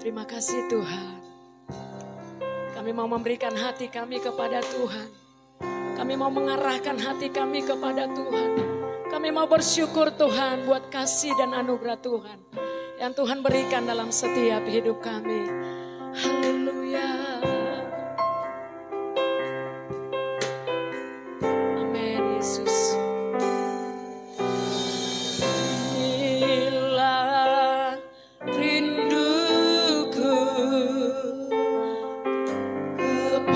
Terima kasih Tuhan. Kami mau memberikan hati kami kepada Tuhan. Kami mau mengarahkan hati kami kepada Tuhan. Kami mau bersyukur Tuhan buat kasih dan anugerah Tuhan yang Tuhan berikan dalam setiap hidup kami. Haleluya. Amin Yesus. Inilah rinduku kepadamu,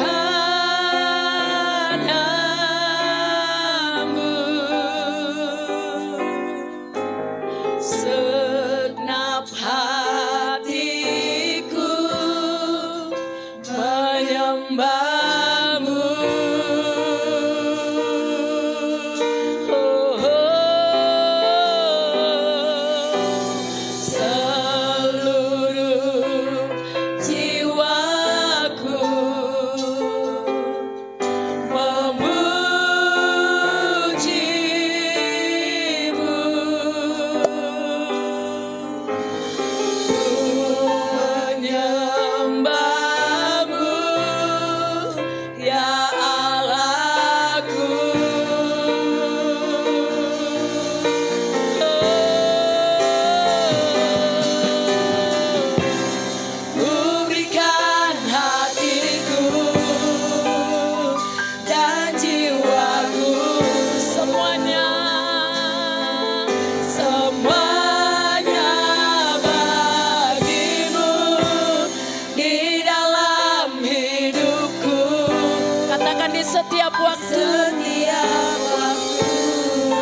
segenap hatiku menyembahmu. Oh, seluruh jiwaku memujimu. Menyembahmu, ya Allahku. Ku berikan hatiku dan jiwaku, semuanya bagimu di dalam hidupku. Katakan di setiap waktu.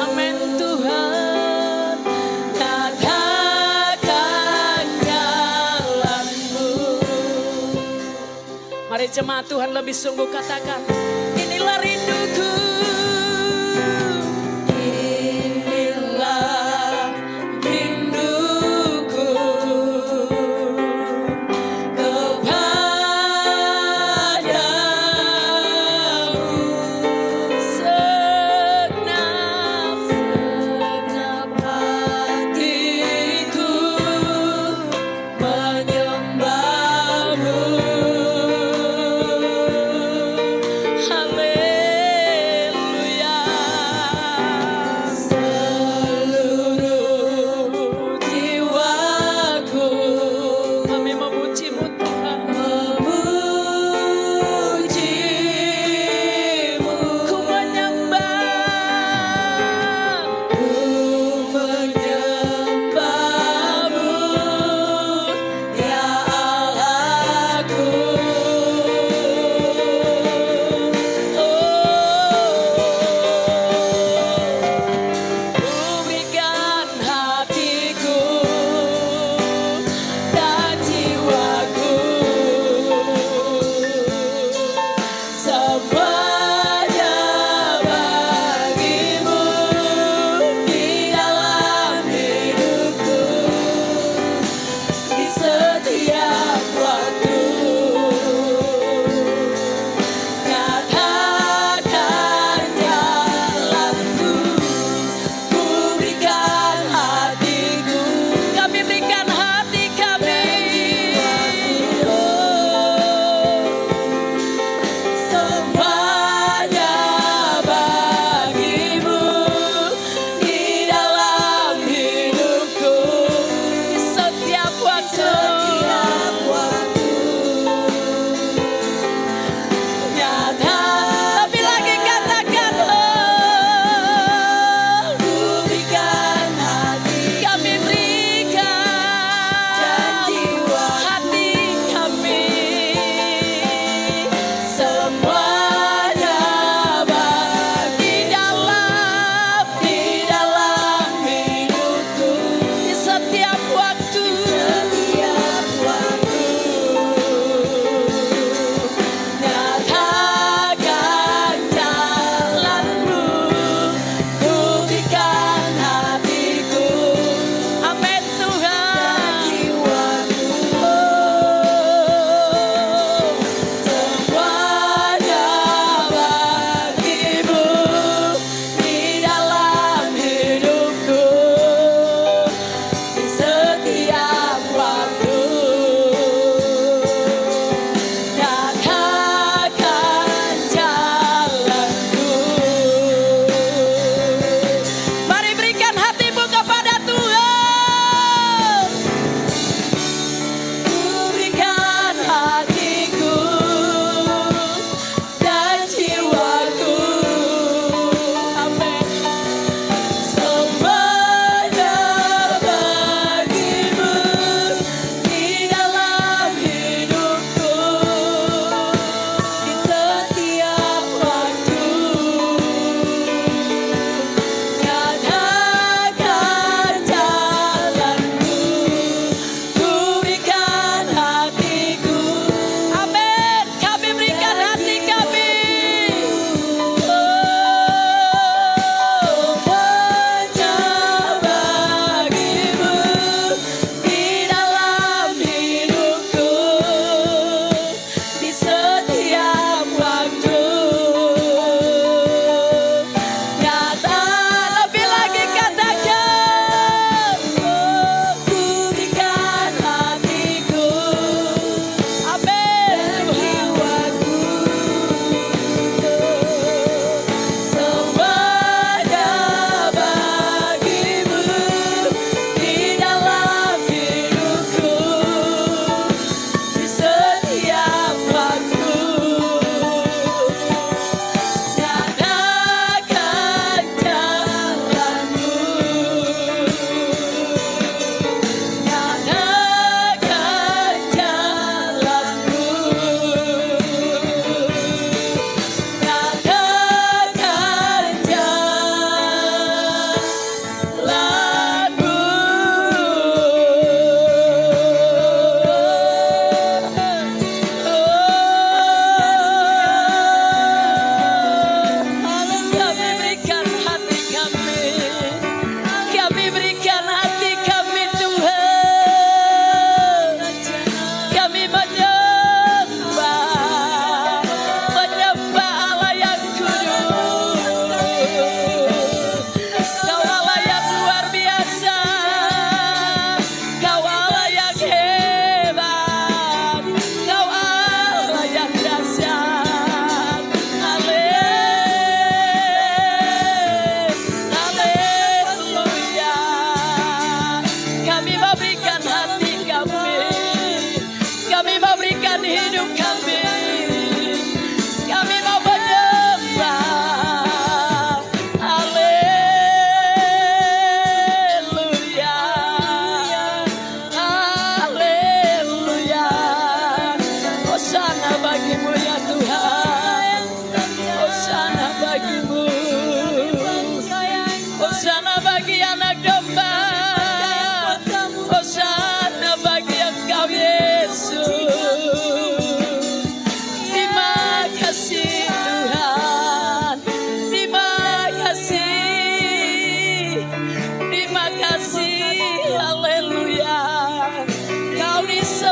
Amin Tuhan. Katakan jalanmu. Mari jemaat Tuhan lebih sungguh katakan, inilah rinduku. Inilah rinduku kepadamu, segenap hatiku menyembahmu.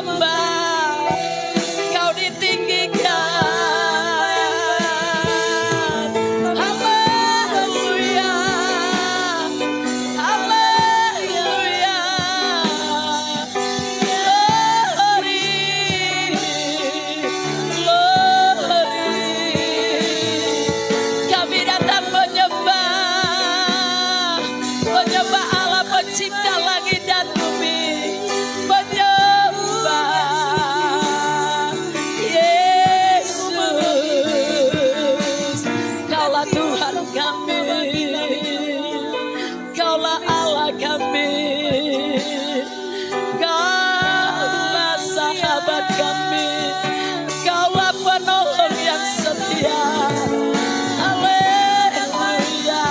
disembah, Kau ditinggikan. Haleluya, haleluya. Glory, glory. Kami datang menyembah, menyembah Allah pencipta langit dan bumi, menyembah Yesus. Kaulah Tuhan kami, Kaulah Allah kami, Kaulah sahabat kami, Kaulah penolong yang setia. Haleluya.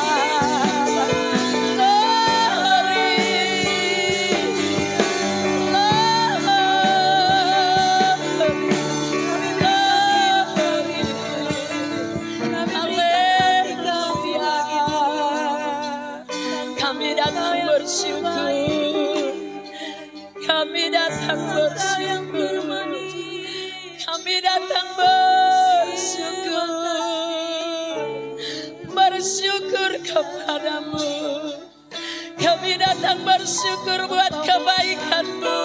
Kami datang bersyukur, kami datang bersyukur, kami datang bersyukur, bersyukur kepadamu. Kami datang bersyukur buat kebaikan-Mu,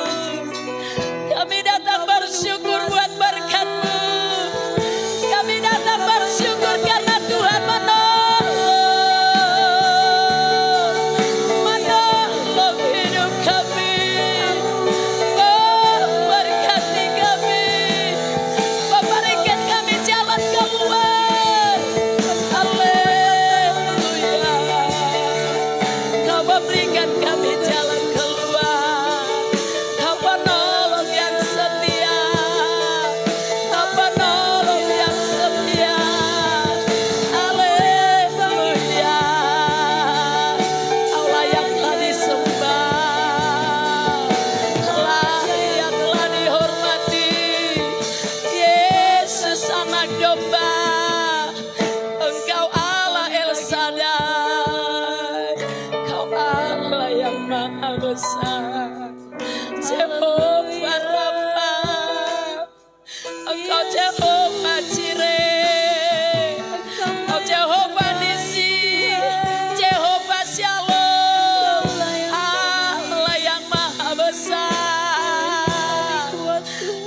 kami datang bersyukur buat berkat-Mu, kami datang bersyukur karena Tuhan menolong hidup kami, memberkati kami, memberikan kami jalan keluar. Haleluya. Kau memberikan kami jalan keluar. Kau penolong yang setia, Kau penolong yang setia. Haleluya. Allah yang telah disembah, Allah yang telah dihormati, Yesus anak domba. Engkau Allah El Shaddai, Kau Allah yang maha besar, Jehovah Rafa, Engkau Jehovah Jireh, Engkau Jehovah Nisi, Jehovah Shalom, Allah yang maha besar,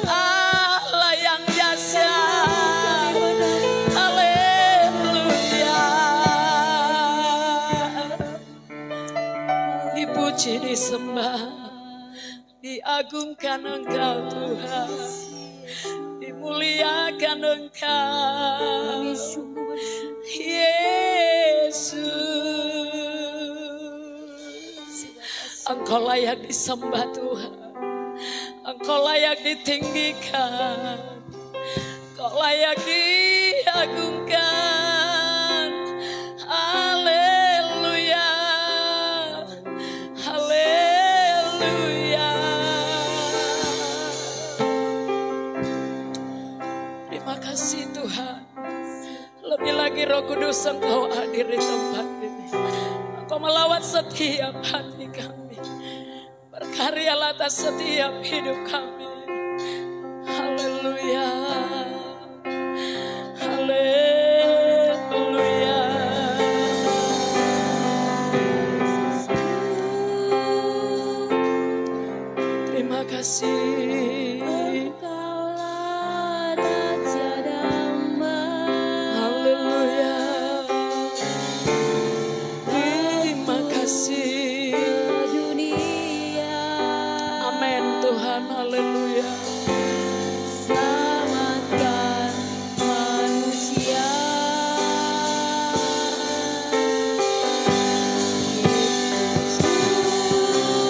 Allah yang dahsyat. Haleluya. Dipuji, disembah, diagungkan Engkau Tuhan, dimuliakan Engkau Yesus. Engkau layak disembah Tuhan, Engkau layak ditinggikan, Engkau layak diagungkan. Haleluya, haleluya. Terima kasih Tuhan. Lebih lagi Roh Kudus Engkau hadir di tempat ini. Engkau melawat setiap hati kami, berkaryalah atas setiap hidup kami. Haleluya, haleluya. Terima kasih. Haleluya. Terima kasih. Amin Tuhan, haleluya. Selamatkan manusia.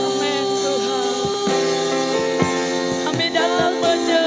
Amin Tuhan. Kami datang menyembah.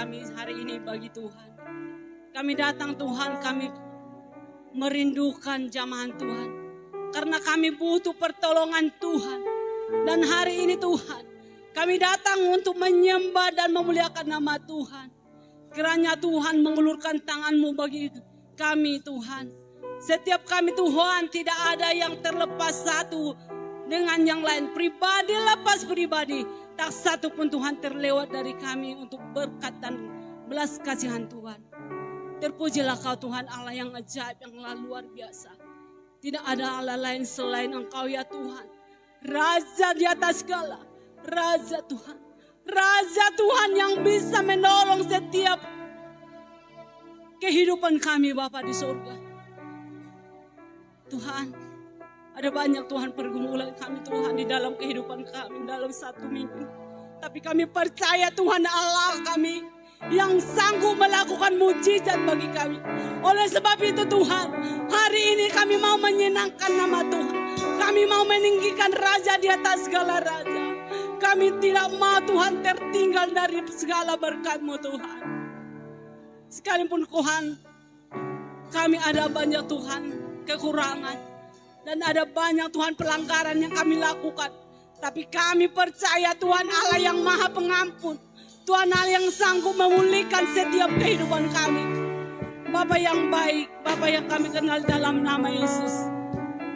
kami hari ini bagi Tuhan. Kami datang Tuhan, kami merindukan jamahan Tuhan. Karena kami butuh pertolongan Tuhan. Dan hari ini Tuhan, kami datang untuk menyembah dan memuliakan nama Tuhan. Kiranya Tuhan mengulurkan tangan-Mu bagi kami Tuhan. Setiap kami Tuhan tidak ada yang terlepas satu dengan yang lain. Pribadi lepas pribadi. Tak satu pun Tuhan terlewat dari kami untuk berkat dan belas kasihan Tuhan. Terpujilah Kau Tuhan Allah yang ajaib, yang luar biasa. Tidak ada Allah lain selain Engkau ya Tuhan. Raja di atas segala. Raja Tuhan. Raja Tuhan yang bisa menolong setiap kehidupan kami Bapa di surga. Tuhan, ada banyak Tuhan pergumulan kami Tuhan di dalam kehidupan kami dalam satu minggu. Tapi kami percaya Tuhan Allah kami yang sanggup melakukan mujizat bagi kami. Oleh sebab itu Tuhan, hari ini kami mau menyenangkan nama Tuhan. Kami mau meninggikan Raja di atas segala Raja. Kami tidak mau Tuhan tertinggal dari segala berkat-Mu Tuhan. Sekalipun Tuhan, kami ada banyak Tuhan kekurangan. Dan ada banyak Tuhan pelanggaran yang kami lakukan. Tapi kami percaya Tuhan Allah yang maha pengampun. Tuhan Allah yang sanggup memulihkan setiap kehidupan kami. Bapa yang baik, Bapa yang kami kenal dalam nama Yesus.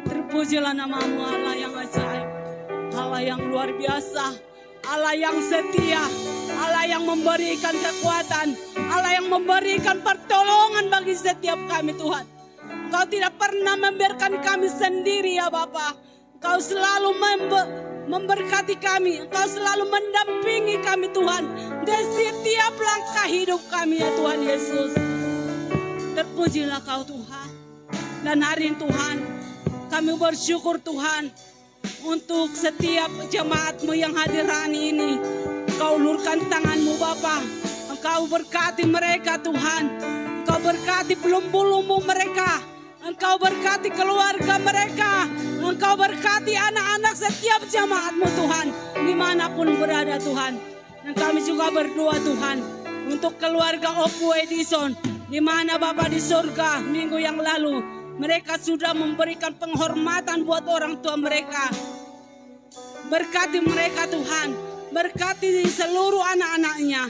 Terpujilah nama-Mu Allah yang ajaib. Allah yang luar biasa. Allah yang setia. Allah yang memberikan kekuatan. Allah yang memberikan pertolongan bagi setiap kami Tuhan. Engkau tidak pernah membiarkan kami sendiri ya Bapa. Engkau selalu memberkati kami. Engkau selalu mendampingi kami Tuhan. Di setiap langkah hidup kami ya Tuhan Yesus. Terpujilah Kau Tuhan. Dan hari ini Tuhan, kami bersyukur Tuhan untuk setiap jemaat-Mu yang hadir hari ini. Engkau ulurkan tangan-Mu Bapa. Engkau berkati mereka Tuhan. Engkau berkati belum-belum mereka. Engkau berkati keluarga mereka. Engkau berkati anak-anak setiap jemaat-Mu Tuhan. Dimanapun berada Tuhan. Dan kami juga berdoa Tuhan. Untuk keluarga Opu Edison. Dimana Bapa di surga minggu yang lalu. Mereka sudah memberikan penghormatan buat orang tua mereka. Berkati mereka Tuhan. Berkati seluruh anak-anaknya.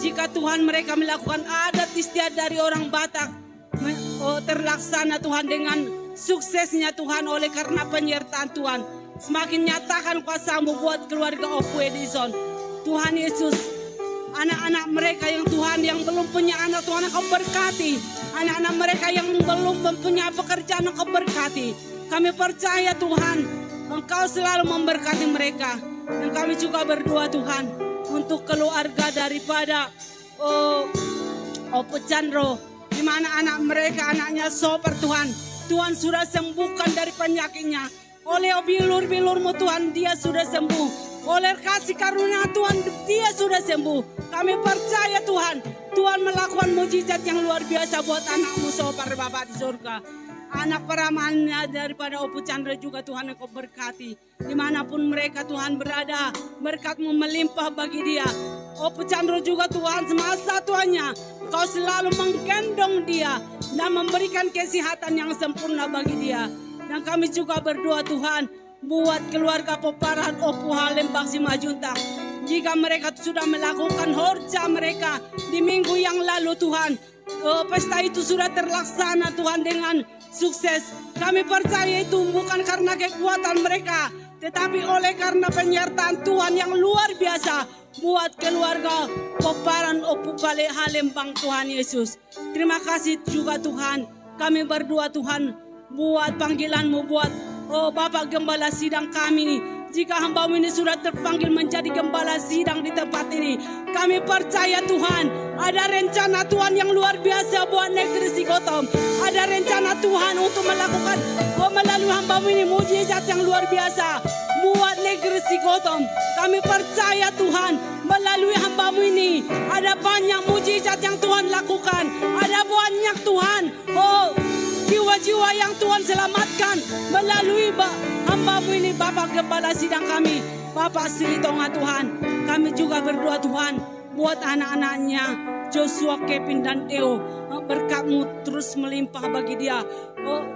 Jika Tuhan mereka melakukan adat istiadat dari orang Batak. Terlaksana Tuhan dengan suksesnya Tuhan oleh karena penyertaan Tuhan. Semakin nyatakan kuasa-Mu buat keluarga Opu Edison. Tuhan Yesus, anak-anak mereka yang Tuhan yang belum punya anak Tuhan Engkau berkati. Anak-anak mereka yang belum mempunyai pekerjaan Engkau berkati. Kami percaya Tuhan Engkau selalu memberkati mereka. Dan kami juga berdoa Tuhan untuk keluarga daripada Opu Chandro. Di mana anak mereka, anaknya Soper Tuhan. Tuhan sudah sembuhkan dari penyakitnya. Oleh bilur-bilur-Mu Tuhan, dia sudah sembuh. Oleh kasih karunia Tuhan, dia sudah sembuh. Kami percaya Tuhan, Tuhan melakukan mujizat yang luar biasa buat anak-Mu Soper Bapa di surga. Anak peramannya daripada Opu Chandra juga Tuhan Engkau berkati. Dimanapun mereka Tuhan berada, berkat-Mu melimpah bagi dia. Opu Chandra juga Tuhan semasa tuanya Engkau selalu menggendong dia dan memberikan kesehatan yang sempurna bagi dia. Dan kami juga berdoa Tuhan buat keluarga Poparahan Opu Halembang Simajuntak. Jika mereka sudah melakukan horja mereka di minggu yang lalu Tuhan, pesta itu sudah terlaksana Tuhan dengan sukses. Kami percaya itu bukan karena kekuatan mereka, tetapi oleh karena penyertaan Tuhan yang luar biasa buat keluarga Poparahan Opu Halembang Tuhan Yesus. Terima kasih juga Tuhan. Kami berdoa Tuhan buat panggilan-Mu buat Bapak Gembala Sidang kami. Jika hamba-Mu ini sudah terpanggil menjadi gembala sidang di tempat ini, kami percaya Tuhan ada rencana Tuhan yang luar biasa buat negeri Sikotom. Ada rencana Tuhan untuk melakukan melalui hamba-Mu ini mujizat yang luar biasa buat negeri Sikotom. Kami percaya Tuhan melalui hamba-Mu ini ada banyak mujizat yang Tuhan lakukan. Ada banyak Tuhan jiwa-jiwa yang Tuhan selamatkan melalui hamba-Mu ini Bapak Gembala Sidang kami, Bapak Sri Tonga Tuhan. Kami juga berdoa Tuhan buat anak-anaknya Joshua, Kevin dan Theo. Berkat-Mu terus melimpah bagi dia.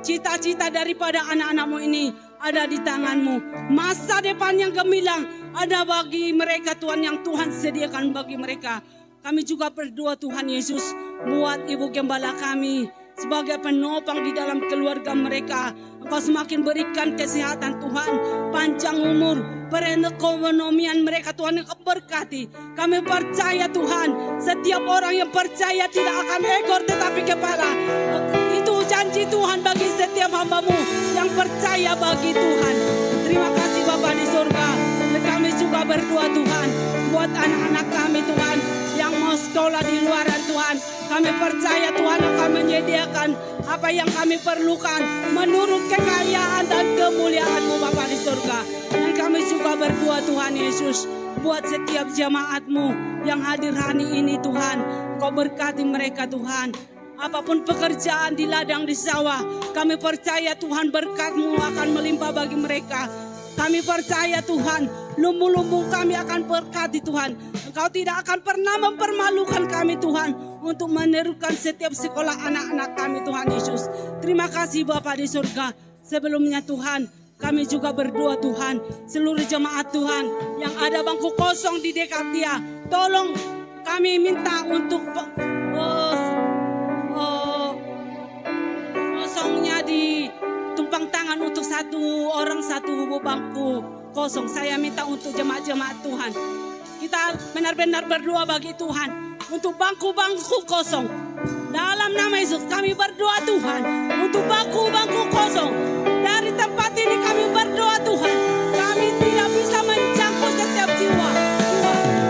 Cita-cita daripada anak-anak-Mu ini ada di tangan-Mu. Masa depan yang gemilang ada bagi mereka Tuhan, yang Tuhan sediakan bagi mereka. Kami juga berdoa Tuhan Yesus buat Ibu Gembala kami sebagai penopang di dalam keluarga mereka. Engkau semakin berikan kesehatan Tuhan, panjang umur, perekonomian mereka Tuhan yang berkati. Kami percaya Tuhan, setiap orang yang percaya tidak akan ekor tetapi kepala. Itu janji Tuhan bagi setiap hamba-Mu yang percaya bagi Tuhan. Terima kasih Bapa di surga. Dan kami juga berdoa Tuhan buat anak-anak kami Tuhan yang mau sekolah di luaran Tuhan. Kami percaya Tuhan akan menyediakan apa yang kami perlukan menurut kekayaan dan kemuliaan-Mu Bapa di surga. Dan kami juga berdoa Tuhan Yesus buat setiap jemaat-Mu yang hadir hari ini Tuhan. Kau berkati mereka Tuhan. Apapun pekerjaan di ladang di sawah, kami percaya Tuhan berkat-Mu akan melimpah bagi mereka. Kami percaya Tuhan, lumbung-lumbung kami akan berkati Tuhan. Engkau tidak akan pernah mempermalukan kami Tuhan untuk menerukan setiap sekolah anak-anak kami Tuhan Yesus. Terima kasih Bapa di surga. Sebelumnya Tuhan, kami juga berdoa Tuhan, seluruh jemaat Tuhan yang ada bangku kosong di dekat dia. Tolong kami minta untuk kosongnya ditumpang tangan untuk satu orang satu bangku kosong. Saya minta untuk jemaat-jemaat Tuhan, kita benar-benar berdoa bagi Tuhan untuk bangku-bangku kosong. Dalam nama Yesus kami berdoa Tuhan untuk bangku-bangku kosong. Dari tempat ini kami berdoa Tuhan, kami tidak bisa menjangkau setiap jiwa,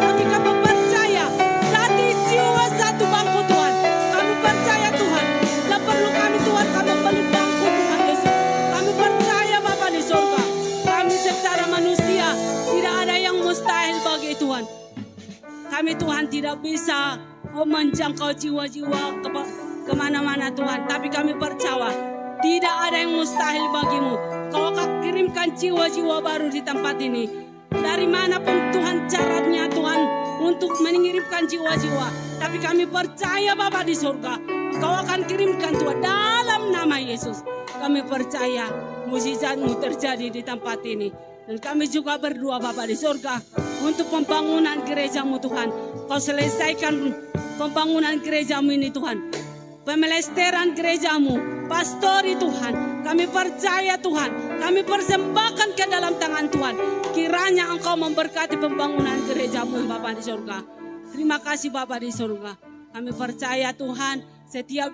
tapi kami percaya satu jiwa satu bangku Tuhan. Kami percaya Tuhan, tidak perlu kami Tuhan, kami beli bangku Tuhan Yesus. Kami percaya Bapa di surga, kami secara manusia tidak ada yang mustahil bagi Tuhan. Kami Tuhan tidak bisa menjangkau jiwa-jiwa kemana-mana Tuhan, tapi kami percaya tidak ada yang mustahil bagimu. Kau akan kirimkan jiwa-jiwa baru di tempat ini. Dari manapun Tuhan caranya Tuhan untuk mengirimkan jiwa-jiwa, tapi kami percaya Bapa di surga, Kau akan kirimkan Tuhan dalam nama Yesus. Kami percaya mukjizat-Mu terjadi di tempat ini. Dan kami juga berdoa Bapa di surga untuk pembangunan gereja-Mu Tuhan. Kau selesaikan pembangunan gereja-Mu ini Tuhan. Pemelesteran gereja-Mu, pastori Tuhan. Kami percaya Tuhan, kami persembahkan ke dalam tangan Tuhan. Kiranya Engkau memberkati pembangunan gereja-Mu Bapa di surga. Terima kasih Bapa di surga. Kami percaya Tuhan, setiap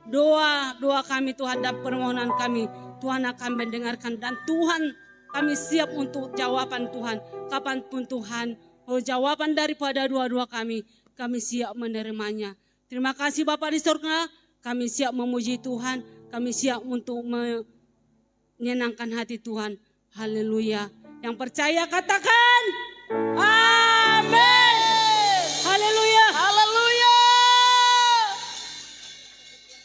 doa kami Tuhan dan permohonan kami, Tuhan akan mendengarkan. Dan Tuhan, kami siap untuk jawaban Tuhan. Kapanpun Tuhan, jawaban daripada doa-doa kami siap menerimanya. Terima kasih Bapa di surga, kami siap memuji Tuhan, kami siap untuk menyenangkan hati Tuhan. Haleluya. Yang percaya katakan, amin. Haleluya. Haleluya.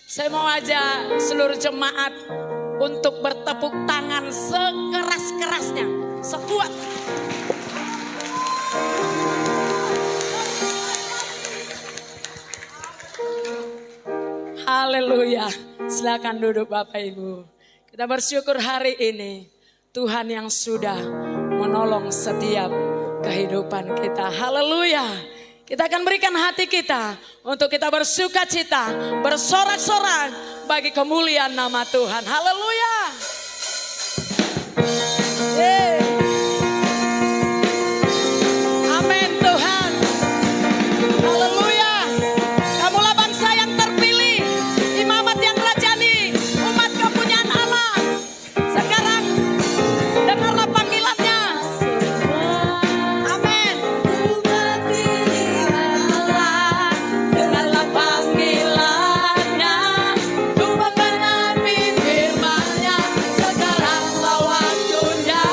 Saya mau ajak seluruh jemaat untuk bertepuk tangan sekeras-kerasnya, sekuat. Haleluya. Silakan duduk Bapak Ibu. Kita bersyukur hari ini Tuhan yang sudah menolong setiap kehidupan kita. Haleluya. Kita akan berikan hati kita untuk kita bersuka cita, bersorak-sorak bagi kemuliaan nama Tuhan. Haleluya. Amin Tuhan. Haleluya. Kamulah bangsa yang terpilih, imamat yang rajani, umat kepunyaan Allah. Sekarang dengarlah panggilannya. Amin. Umat pilihan Allah, dengarlah panggilannya. Tumpahkan api firman-Nya, sekaranglah waktunya.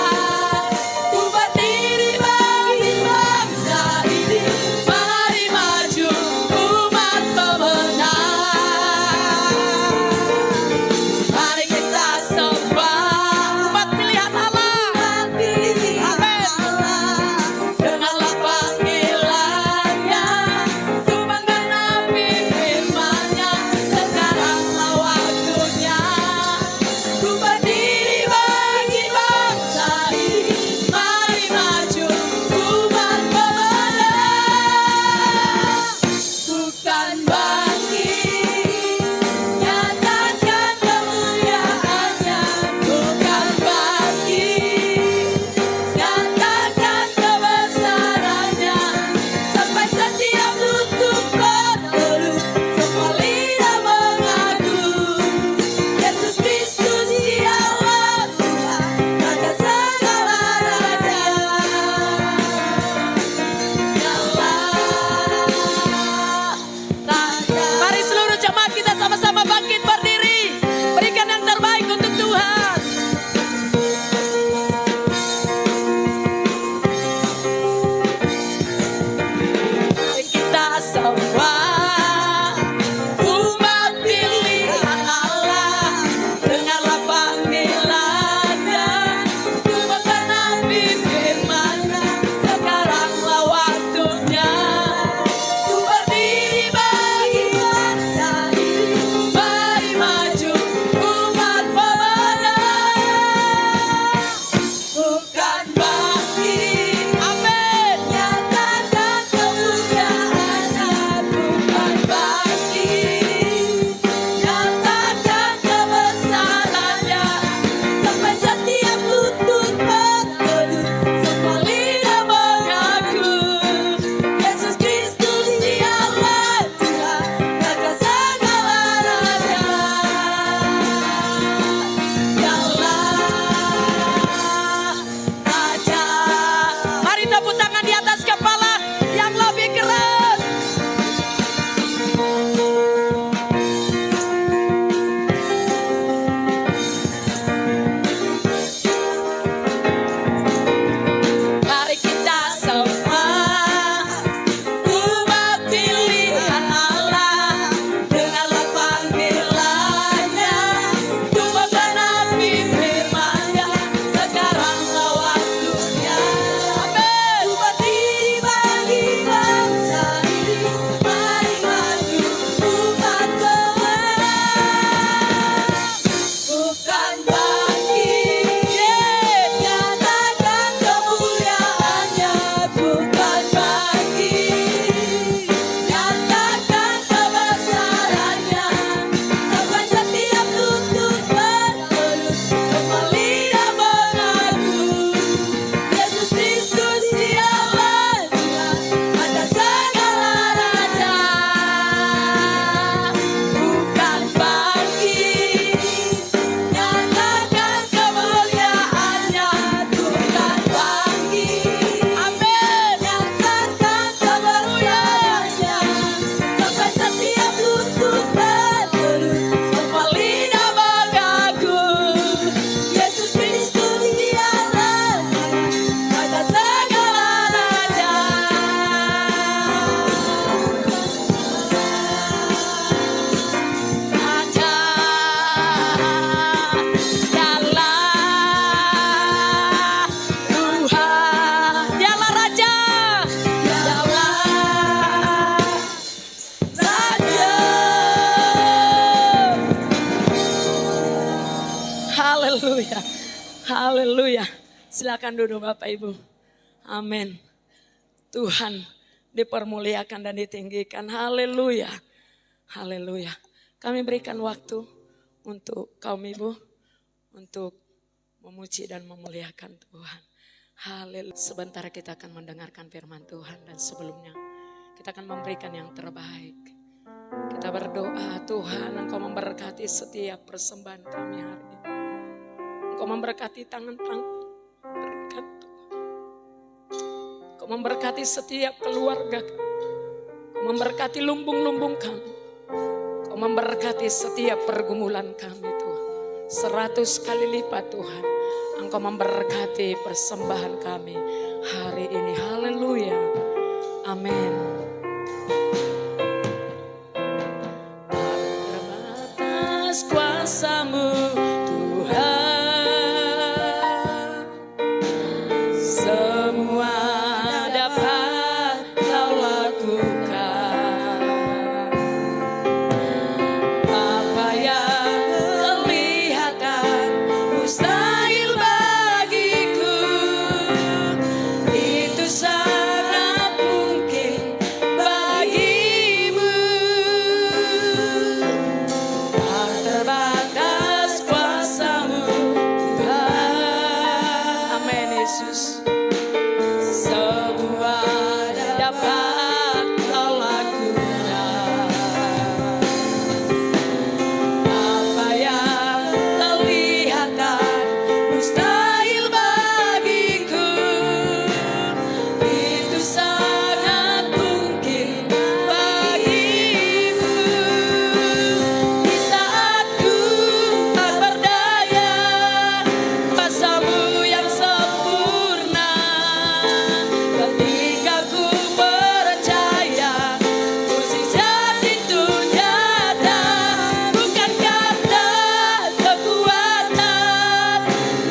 Haleluya. Silakan duduk Bapak Ibu. Amin. Tuhan dipermuliakan dan ditinggikan. Haleluya. Haleluya. Kami berikan waktu untuk kaum ibu untuk memuji dan memuliakan Tuhan. Haleluya. Sebentar kita akan mendengarkan firman Tuhan dan sebelumnya kita akan memberikan yang terbaik. Kita berdoa, Tuhan Engkau memberkati setiap persembahan kami hari ini. Engkau memberkati tangan-tangan berikan Tuhan. Engkau memberkati setiap keluarga kami. Engkau memberkati lumbung-lumbung kami. Engkau memberkati setiap pergumulan kami Tuhan. 100 kali lipat Tuhan. Engkau memberkati persembahan kami hari ini. Haleluya. Amin. Terbatas kuasa-Mu Tuhan, semua dapat Kau lakukan. Apa yang kelihatan mustahil bagiku, itu sangat mungkin bagimu. Tak terbatas kuasa-Mu Tuhan. Amin Yesus. Semua dapat Kau lakukan. Apa yang kelihatan mustahil bagiku, itu sangat mungkin bagimu. Di saat ku tak berdaya, kuasa-Mu yang sempurna. Ketika ku percaya, mukjizat itu nyata. Bukan karena kekuatan,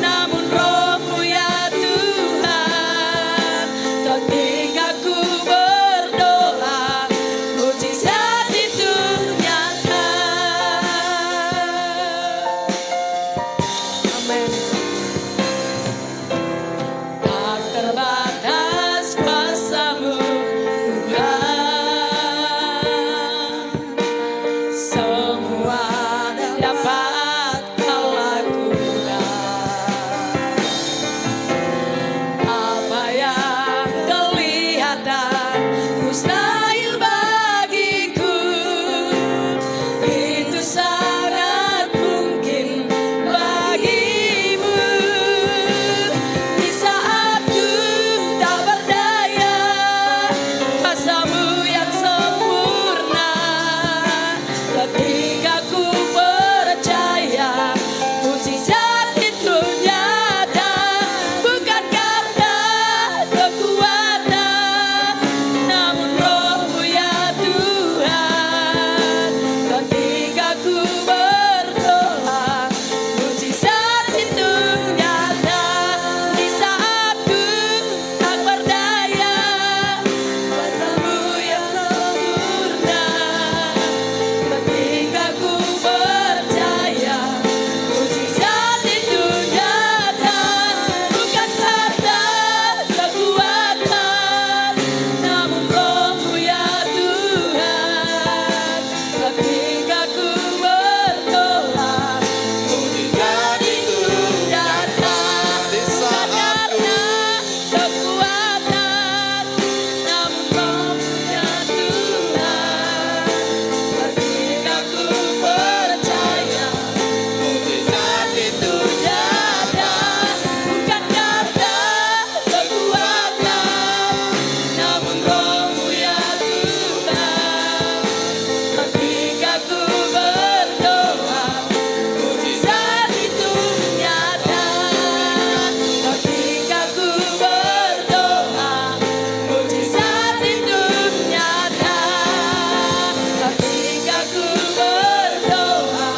namun Roh-Mu ya Tuhan. Ketika ku berdoa, mukjizat itu nyata. Amin. Tak terbatas kuasa-Mu Tuhan, semua dapat Kau lakukan. Apa yang kelihatan mustahil bagiku, itu sangat mungkin bagimu. Di saat ku tak berdaya, kuasa-Mu yang sempurna. Ketika ku percaya, mukjizat itu nyata. Bukan karena kekuatan, namun Roh-Mu ya Tuhan. Ketika ku berdoa, mukjizat itu nyata. Di saat ku tak berdaya, kuasa-Mu yang sempurna. Ketika ku percaya, mukjizat itu nyata. Bukan karena kekuatan, namun Roh-Mu ya Tuhan. Ketika ku berdoa, mukjizat itu nyata. Bukan karena kekuatan, namun Roh-Mu ya Tuhan. Ketika ku percaya, mukjizat itu nyata. Bukan karena kekuatan, namun Roh-Mu ya Tuhan. Ketika ku berdoa, mukjizat itu nyata. Ketika ku berdoa, mukjizat itu nyata. Ketika ku berdoa,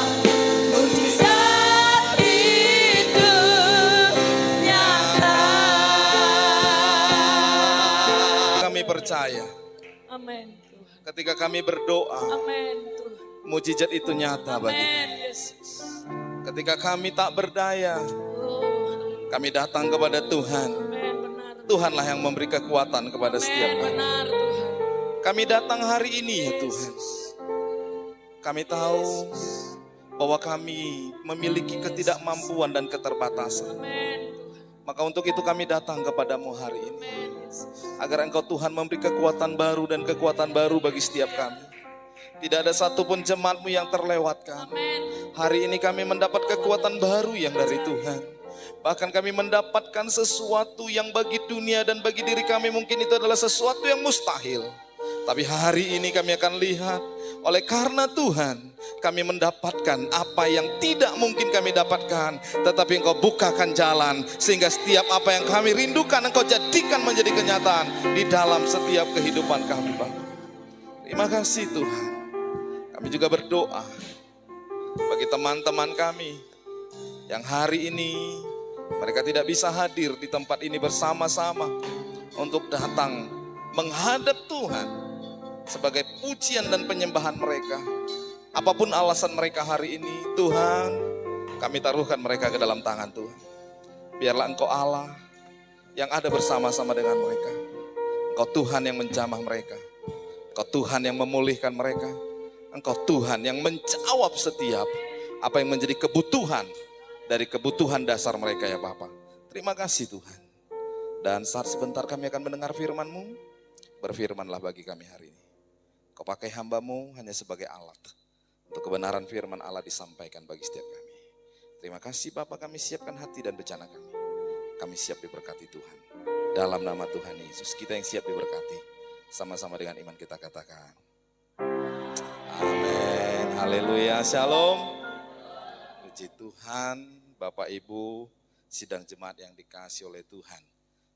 mukjizat itu nyata. Kami percaya Amin Tuhan. ketika kami berdoa, Amin Tuhan. mukjizat itu nyata bagi Amin kami. Yesus. Ketika kami tak berdaya, Oh, Kami datang kepada Tuhan. Amin, benar. Tuhanlah yang memberi kekuatan kepada setiap Amin, kami. benar Tuhan. Kami datang hari ini ya Tuhan. Kami tahu bahwa kami memiliki ketidakmampuan dan keterbatasan. Amin Tuhan. Maka untuk itu kami datang kepadamu hari ini. Amin Yesus. Agar Engkau Tuhan memberi kekuatan baru dan kekuatan baru bagi setiap kami. Tidak ada satupun jemaat-Mu yang terlewatkan. Amin. Hari ini kami mendapat kekuatan baru yang dari Tuhan. Bahkan kami mendapatkan sesuatu yang bagi dunia dan bagi diri kami mungkin itu adalah sesuatu yang mustahil. Tapi hari ini kami akan lihat, oleh karena Tuhan, kami mendapatkan apa yang tidak mungkin kami dapatkan. Tetapi Engkau bukakan jalan, sehingga setiap apa yang kami rindukan, Engkau jadikan menjadi kenyataan di dalam setiap kehidupan kami, Bapa. Terima kasih Tuhan. Kami juga berdoa bagi teman-teman kami yang hari ini mereka tidak bisa hadir di tempat ini bersama-sama untuk datang menghadap Tuhan sebagai pujian dan penyembahan mereka. Apapun alasan mereka hari ini, Tuhan, kami taruhkan mereka ke dalam tangan Tuhan. Biarlah Engkau Allah yang ada bersama-sama dengan mereka. Engkau Tuhan yang menjamah mereka. Engkau Tuhan yang memulihkan mereka. Engkau Tuhan yang menjawab setiap apa yang menjadi kebutuhan dari kebutuhan dasar mereka ya Bapa. Terima kasih Tuhan. Dan saat sebentar kami akan mendengar firman-Mu. Berfirmanlah bagi kami hari ini. Kau pakai hamba-Mu hanya sebagai alat untuk kebenaran firman Allah disampaikan bagi setiap kami. Terima kasih Bapa, kami siapkan hati dan bencana kami. Kami siap diberkati Tuhan. Dalam nama Tuhan Yesus kita yang siap diberkati. Sama-sama dengan iman kita katakan. Amin. Haleluya. Shalom. Puji Tuhan, Bapak Ibu, sidang jemaat yang dikasihi oleh Tuhan.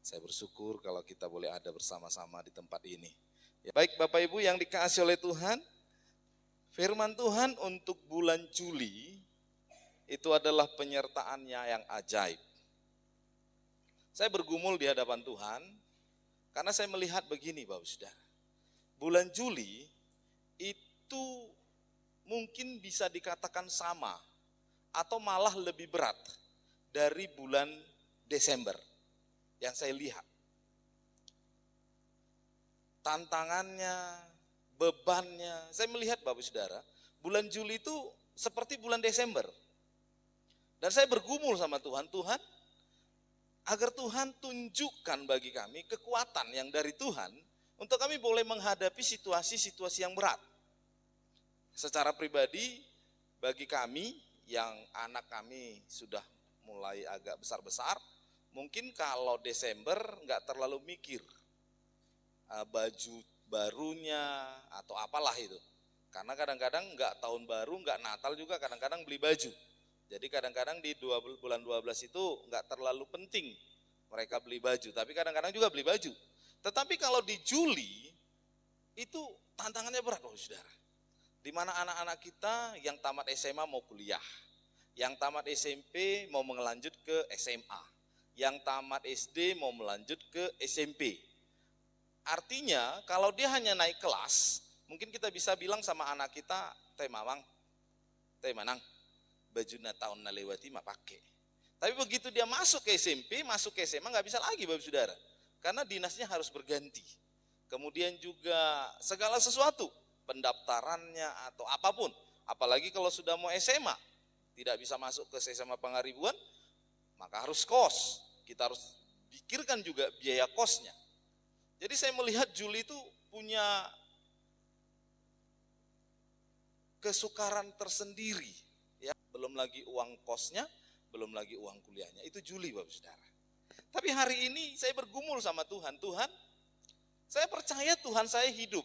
Saya bersyukur kalau kita boleh ada bersama-sama di tempat ini. Ya, baik Bapak Ibu yang dikasihi oleh Tuhan, firman Tuhan untuk bulan Juli itu adalah penyertaannya yang ajaib. Saya bergumul di hadapan Tuhan karena saya melihat begini Bapak Saudara. Bulan Juli itu mungkin bisa dikatakan sama atau malah lebih berat dari bulan Desember yang saya lihat. Tantangannya, bebannya, saya melihat Bapak Saudara, bulan Juli itu seperti bulan Desember. Dan saya bergumul sama Tuhan, Tuhan, agar Tuhan tunjukkan bagi kami kekuatan yang dari Tuhan untuk kami boleh menghadapi situasi-situasi yang berat. Secara pribadi, bagi kami yang anak kami sudah mulai agak besar-besar, mungkin kalau Desember nggak terlalu mikir baju barunya atau apalah itu. Karena kadang-kadang nggak tahun baru, nggak Natal juga kadang-kadang beli baju. Jadi kadang-kadang di bulan 12 itu nggak terlalu penting mereka beli baju, tapi kadang-kadang juga beli baju. Tetapi kalau di Juli itu tantangannya berat loh saudara. Di mana anak-anak kita yang tamat SMA mau kuliah, yang tamat SMP mau melanjut ke SMA, yang tamat SD mau melanjut ke SMP. Artinya kalau dia hanya naik kelas, mungkin kita bisa bilang sama anak kita, teh mamang, teh manang, bajuna tahun lewati mah pakai. Tapi begitu dia masuk ke SMP, masuk ke SMA nggak bisa lagi Bapak Saudara. Karena dinasnya harus berganti. Kemudian juga segala sesuatu, pendaftarannya atau apapun. Apalagi kalau sudah mau SMA, tidak bisa masuk ke SMA Pangaribuan, maka harus kos. Kita harus pikirkan juga biaya kosnya. Jadi saya melihat Juli itu punya kesukaran tersendiri. Ya, belum lagi uang kosnya, belum lagi uang kuliahnya. Itu Juli Bapak Saudara. Tapi hari ini saya bergumul sama Tuhan. Tuhan, saya percaya Tuhan saya hidup.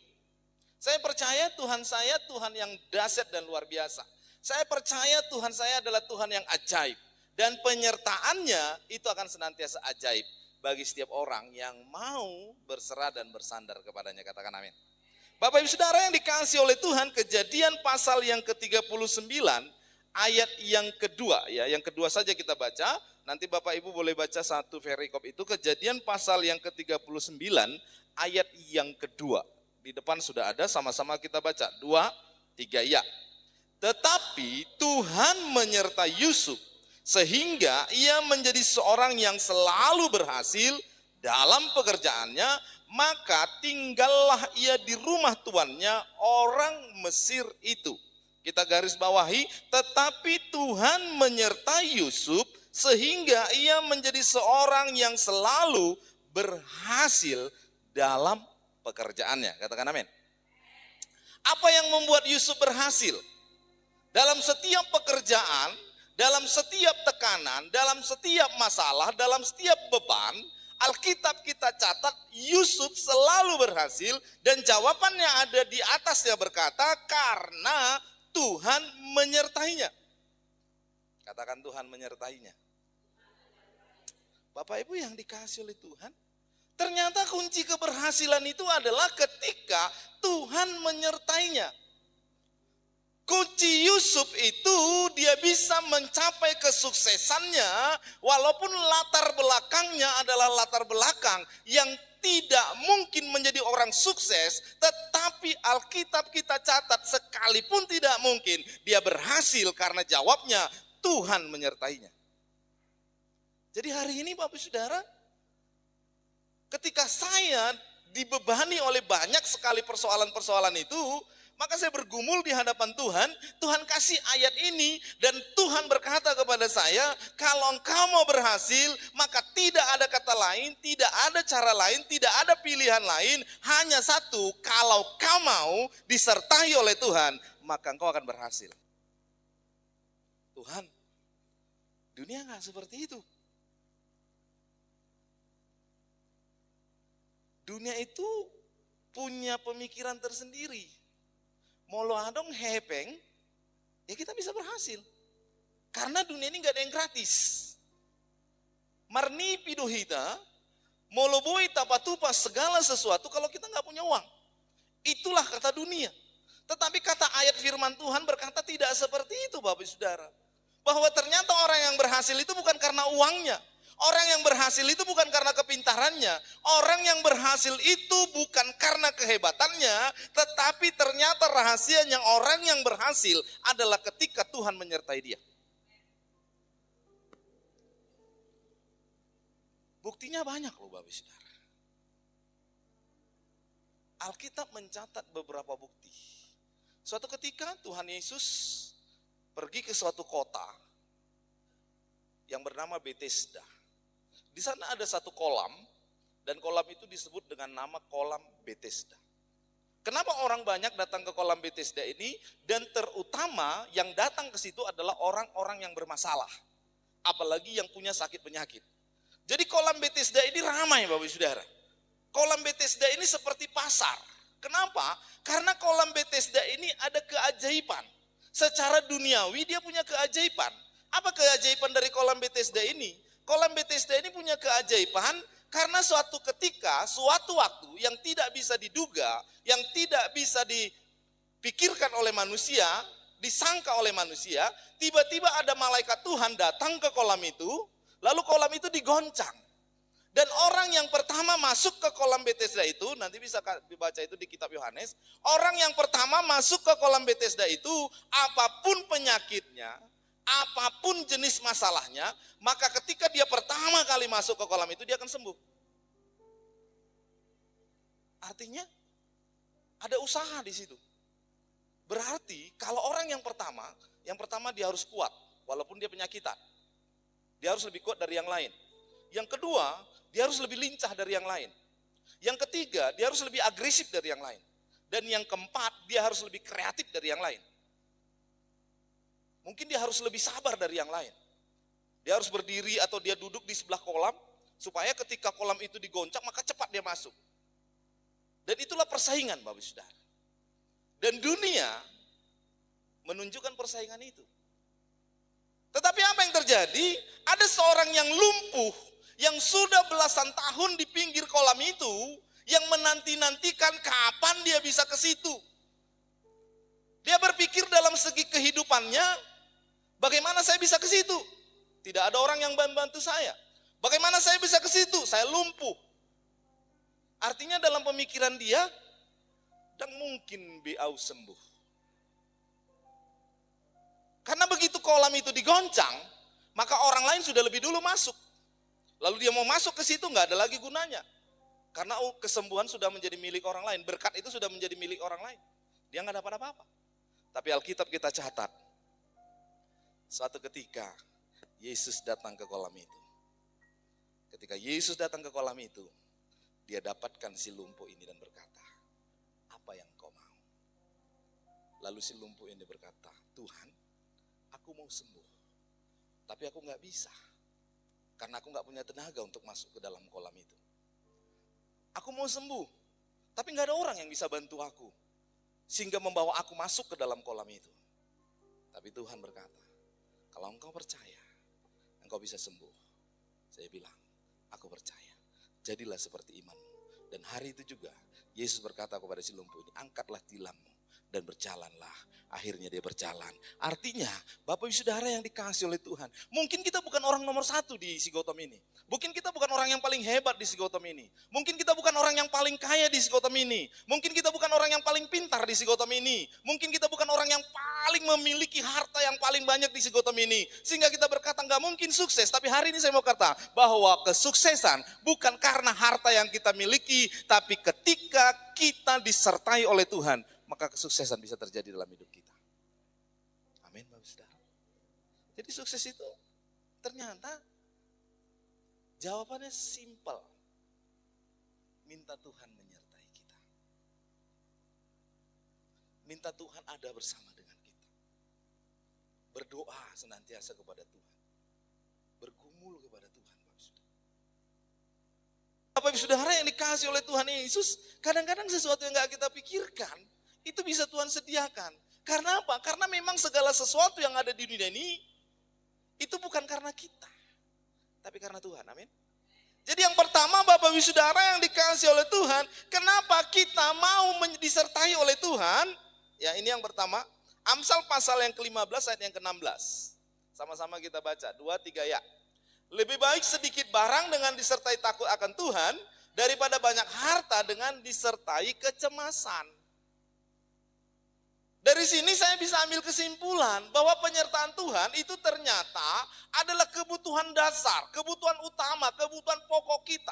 Saya percaya Tuhan saya Tuhan yang dahsyat dan luar biasa. Saya percaya Tuhan saya adalah Tuhan yang ajaib. Dan penyertaannya itu akan senantiasa ajaib bagi setiap orang yang mau berserah dan bersandar kepadanya. Katakan amin. Bapak Ibu Saudara yang dikasihi oleh Tuhan, Kejadian pasal yang ke-39 ayat yang kedua ya, yang kedua saja kita baca. Nanti Bapak Ibu boleh baca satu perikop itu, Kejadian pasal yang ke-39 ayat yang kedua. Di depan sudah ada, sama-sama kita baca. 2, 3 ya. Tetapi Tuhan menyertai Yusuf sehingga ia menjadi seorang yang selalu berhasil dalam pekerjaannya, maka tinggallah ia di rumah tuannya, orang Mesir itu. Kita garis bawahi, tetapi Tuhan menyertai Yusuf sehingga ia menjadi seorang yang selalu berhasil dalam pekerjaannya. Katakan amin. Apa yang membuat Yusuf berhasil? Dalam setiap pekerjaan, dalam setiap tekanan, dalam setiap masalah, dalam setiap beban, Alkitab kita catat Yusuf selalu berhasil, dan jawabannya ada di atasnya berkata, karena Tuhan menyertainya. Katakan Tuhan menyertainya. Bapak Ibu yang dikasih oleh Tuhan, ternyata kunci keberhasilan itu adalah ketika Tuhan menyertainya. Kunci Yusuf itu dia bisa mencapai kesuksesannya walaupun latar belakangnya adalah latar belakang yang tidak mungkin menjadi orang sukses, tetapi Alkitab kita catat sekalipun tidak mungkin, dia berhasil karena jawabnya Tuhan menyertainya. Jadi hari ini Bapak Saudara, ketika saya dibebani oleh banyak sekali persoalan-persoalan itu, maka saya bergumul di hadapan Tuhan, Tuhan kasih ayat ini dan Tuhan berkata kepada saya, kalau engkau mau berhasil, maka tidak ada kata lain, tidak ada cara lain, tidak ada pilihan lain, hanya satu, kalau kau mau disertai oleh Tuhan, maka engkau akan berhasil. Tuhan, dunia gak seperti itu. Dunia itu punya pemikiran tersendiri. Molo adong hepeng, ya kita bisa berhasil. Karena dunia ini gak ada yang gratis. Marni pidohita, molo boi tapatupa segala sesuatu kalau kita gak punya uang. Itulah kata dunia. Tetapi kata ayat firman Tuhan berkata tidak seperti itu Bapak Saudara. Bahwa ternyata orang yang berhasil itu bukan karena uangnya. Orang yang berhasil itu bukan karena kepintarannya. Orang yang berhasil itu bukan karena kehebatannya. Tetapi ternyata rahasianya orang yang berhasil adalah ketika Tuhan menyertai dia. Buktinya banyak loh Bapak Saudara. Alkitab mencatat beberapa bukti. Suatu ketika Tuhan Yesus pergi ke suatu kota yang bernama Bethesda. Di sana ada satu kolam, dan kolam itu disebut dengan nama kolam Bethesda. Kenapa orang banyak datang ke kolam Bethesda ini? Dan terutama yang datang ke situ adalah orang-orang yang bermasalah. Apalagi yang punya sakit penyakit. Jadi kolam Bethesda ini ramai Bapak Saudara. Kolam Bethesda ini seperti pasar. Kenapa? Karena kolam Bethesda ini ada keajaiban. Secara duniawi dia punya keajaiban. Apa keajaiban dari kolam Bethesda ini? Kolam Bethesda ini punya keajaiban karena suatu ketika, suatu waktu yang tidak bisa diduga, yang tidak bisa dipikirkan oleh manusia, disangka oleh manusia, tiba-tiba ada malaikat Tuhan datang ke kolam itu, lalu kolam itu digoncang. Dan orang yang pertama masuk ke kolam Bethesda itu, nanti bisa dibaca itu di kitab Yohanes, orang yang pertama masuk ke kolam Bethesda itu, apapun penyakitnya, apapun jenis masalahnya, maka ketika dia pertama kali masuk ke kolam itu dia akan sembuh. Artinya ada usaha di situ. Berarti kalau orang yang pertama dia harus kuat walaupun dia penyakitan. Dia harus lebih kuat dari yang lain. Yang kedua, dia harus lebih lincah dari yang lain. Yang ketiga, dia harus lebih agresif dari yang lain. Dan yang keempat, dia harus lebih kreatif dari yang lain. Mungkin dia harus lebih sabar dari yang lain. Dia harus berdiri atau dia duduk di sebelah kolam, supaya ketika kolam itu digoncang, maka cepat dia masuk. Dan itulah persaingan Bapak Saudara. Dan dunia menunjukkan persaingan itu. Tetapi apa yang terjadi? Ada seorang yang lumpuh, yang sudah belasan tahun di pinggir kolam itu, yang menanti-nantikan kapan dia bisa ke situ. Dia berpikir dalam segi kehidupannya, bagaimana saya bisa ke situ? Tidak ada orang yang membantu saya. Bagaimana saya bisa ke situ? Saya lumpuh. Artinya dalam pemikiran dia, dan mungkin biau sembuh. Karena begitu kolam itu digoncang, maka orang lain sudah lebih dulu masuk. Lalu dia mau masuk ke situ nggak ada lagi gunanya. Karena kesembuhan sudah menjadi milik orang lain, berkat itu sudah menjadi milik orang lain. Dia nggak dapat apa-apa. Tapi Alkitab kita catat, suatu ketika Yesus datang ke kolam itu. Ketika Yesus datang ke kolam itu, dia dapatkan si lumpuh ini dan berkata, apa yang kau mau? Lalu si lumpuh ini berkata, Tuhan, aku mau sembuh, tapi aku nggak bisa. Karena aku nggak punya tenaga untuk masuk ke dalam kolam itu. Aku mau sembuh, tapi nggak ada orang yang bisa bantu aku. Sehingga membawa aku masuk ke dalam kolam itu. Tapi Tuhan berkata, kalau engkau percaya, engkau bisa sembuh. Saya bilang, aku percaya. Jadilah seperti imanmu. Dan hari itu juga, Yesus berkata kepada si lumpuh ini, angkatlah tilammu dan berjalanlah. Akhirnya dia berjalan. Artinya, Bapak Ibu Saudara yang dikasih oleh Tuhan, mungkin kita bukan orang nomor 1 di Sigotom ini. Mungkin kita bukan orang yang paling hebat di Sigotom ini. Mungkin kita bukan orang yang paling kaya di Sigotom ini. Mungkin kita bukan orang yang paling pintar di Sigotom ini. Mungkin kita bukan orang yang paling memiliki harta yang paling banyak di Sigotom ini. Sehingga kita berkata nggak mungkin sukses. Tapi hari ini saya mau kata bahwa kesuksesan bukan karena harta yang kita miliki. Tapi ketika kita disertai oleh Tuhan, maka kesuksesan bisa terjadi dalam hidup kita. Amin, Bapak Saudara. Jadi sukses itu ternyata jawabannya simpel. Minta Tuhan menyertai kita. Minta Tuhan ada bersama dengan kita. Berdoa senantiasa kepada Tuhan. Bergumul kepada Tuhan, Bapak Saudara. Bapak Ibu Saudara yang dikasih oleh Tuhan Yesus, kadang-kadang sesuatu yang gak kita pikirkan, itu bisa Tuhan sediakan. Karena apa? Karena memang segala sesuatu yang ada di dunia ini, itu bukan karena kita, tapi karena Tuhan. Amin. Jadi yang pertama Bapak Ibu Saudara yang dikasih oleh Tuhan, kenapa kita mau disertai oleh Tuhan? Ya, ini yang pertama. Amsal pasal yang ke-15 ayat yang ke-16. Sama-sama kita baca, 2, 3 ya. Lebih baik sedikit barang dengan disertai takut akan Tuhan, daripada banyak harta dengan disertai kecemasan. Dari sini saya bisa ambil kesimpulan bahwa penyertaan Tuhan itu ternyata adalah kebutuhan dasar, kebutuhan utama, kebutuhan pokok kita.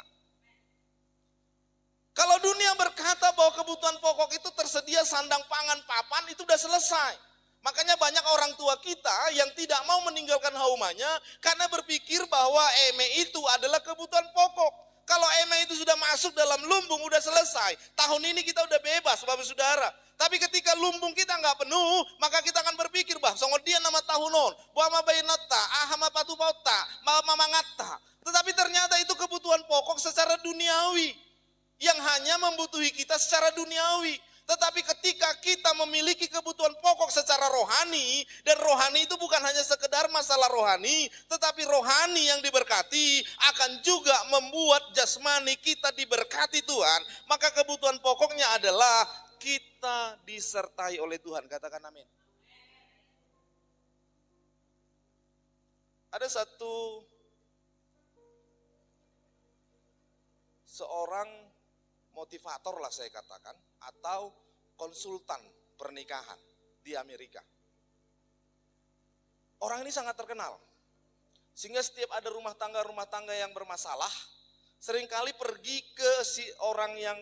Kalau dunia berkata bahwa kebutuhan pokok itu tersedia sandang pangan papan, itu udah selesai. Makanya banyak orang tua kita yang tidak mau meninggalkan haumannya karena berpikir bahwa eme itu adalah kebutuhan pokok. Kalau eme itu sudah masuk dalam lumbung, udah selesai. Tahun ini kita udah bebas, Bapak Saudara. Tapi ketika lumbung kita nggak penuh, maka kita akan berpikir, bah, dia nama tahunon, buama bayinota, ahama patupauta, mama mangata. Tetapi ternyata itu kebutuhan pokok secara duniawi, yang hanya membutuhi kita secara duniawi. Tetapi ketika kita memiliki kebutuhan pokok secara rohani, dan rohani itu bukan hanya sekedar masalah rohani, tetapi rohani yang diberkati akan juga membuat jasmani kita diberkati Tuhan, maka kebutuhan pokoknya adalah kita disertai oleh Tuhan. Katakan amin. Ada seorang motivator lah saya katakan, atau konsultan pernikahan di Amerika. Orang ini sangat terkenal, sehingga setiap ada rumah tangga yang bermasalah, seringkali pergi ke si orang yang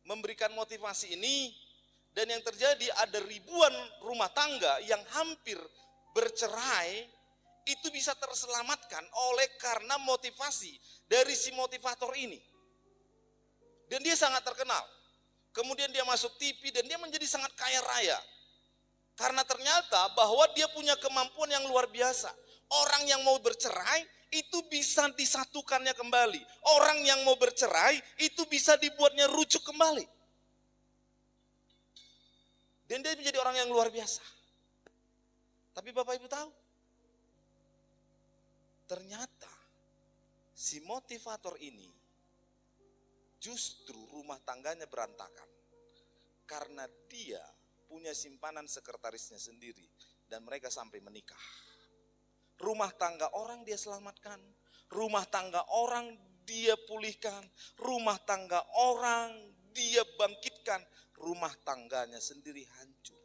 memberikan motivasi ini, dan yang terjadi ada ribuan rumah tangga yang hampir bercerai, itu bisa terselamatkan oleh karena motivasi dari si motivator ini. Dan dia sangat terkenal. Kemudian dia masuk TV dan dia menjadi sangat kaya raya. Karena ternyata bahwa dia punya kemampuan yang luar biasa. Orang yang mau bercerai itu bisa disatukannya kembali. Orang yang mau bercerai itu bisa dibuatnya rujuk kembali. Dan dia menjadi orang yang luar biasa. Tapi Bapak Ibu tahu, ternyata si motivator ini justru rumah tangganya berantakan. Karena dia punya simpanan sekretarisnya sendiri dan mereka sampai menikah. Rumah tangga orang dia selamatkan, rumah tangga orang dia pulihkan, rumah tangga orang dia bangkitkan, rumah tangganya sendiri hancur.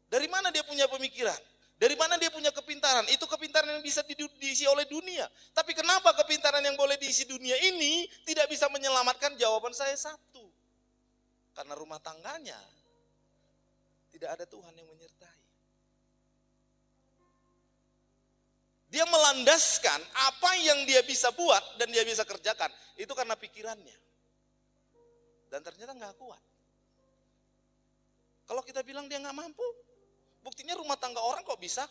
Dari mana dia punya pemikiran? Dari mana dia punya kepintaran? Itu kepintaran yang bisa diisi oleh dunia. Tapi kenapa kepintaran yang boleh diisi dunia ini tidak bisa menyelamatkan? Jawaban saya satu. Karena rumah tangganya tidak ada Tuhan yang menyertai. Dia melandaskan apa yang dia bisa buat dan dia bisa kerjakan. Itu karena pikirannya. Dan ternyata gak kuat. Kalau kita bilang dia gak mampu, buktinya rumah tangga orang kok bisa?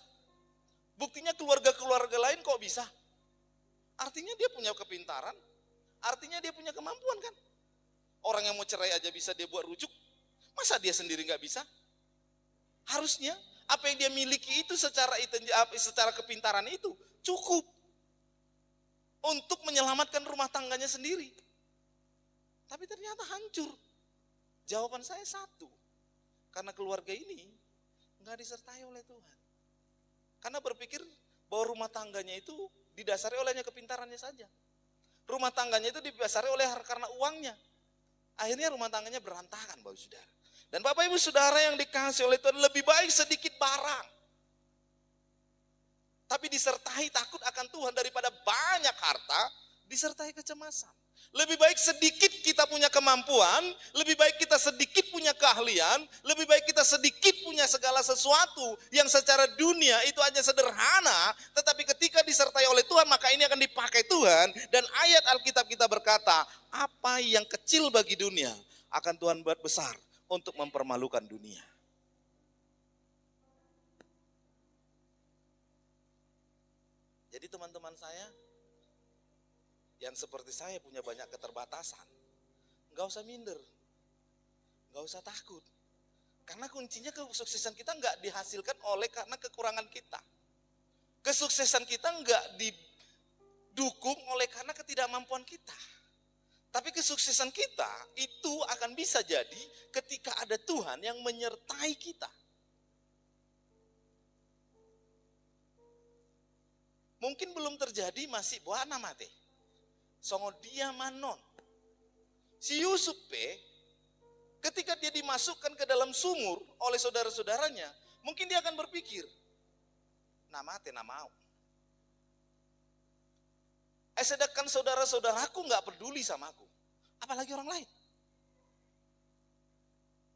Buktinya keluarga-keluarga lain kok bisa? Artinya dia punya kepintaran, artinya dia punya kemampuan kan? Orang yang mau cerai aja bisa dia buat rujuk, masa dia sendiri gak bisa? Harusnya apa yang dia miliki itu secara kepintaran itu cukup untuk menyelamatkan rumah tangganya sendiri. Tapi ternyata hancur. Jawaban saya satu, karena keluarga ini nggak disertai oleh Tuhan. Karena berpikir bahwa rumah tangganya itu didasari olehnya kepintarannya saja. Rumah tangganya itu didasari oleh karena uangnya. Akhirnya rumah tangganya berantakan, Bapak Saudara. Dan Bapak Ibu Saudara yang dikasih oleh Tuhan, lebih baik sedikit barang, tapi disertai takut akan Tuhan daripada banyak harta disertai kecemasan. Lebih baik sedikit kita punya kemampuan, lebih baik kita sedikit punya keahlian, lebih baik kita sedikit punya segala sesuatu yang secara dunia itu hanya sederhana, tetapi ketika disertai oleh Tuhan maka ini akan dipakai Tuhan. Dan ayat Alkitab kita berkata, apa yang kecil bagi dunia akan Tuhan buat besar untuk mempermalukan dunia. Jadi teman-teman saya yang seperti saya punya banyak keterbatasan, nggak usah minder, nggak usah takut. Karena kuncinya kesuksesan kita nggak dihasilkan karena kekurangan kita. Kesuksesan kita nggak didukung karena ketidakmampuan kita. Tapi kesuksesan kita itu akan bisa jadi ketika ada Tuhan yang menyertai kita. Mungkin belum terjadi masih buana mate. Songo dia manon. Si Yusuf ketika dia dimasukkan ke dalam sumur oleh saudara-saudaranya, mungkin dia akan berpikir, nama mau. Sedangkan saudara-saudaraku gak peduli sama aku, apalagi orang lain.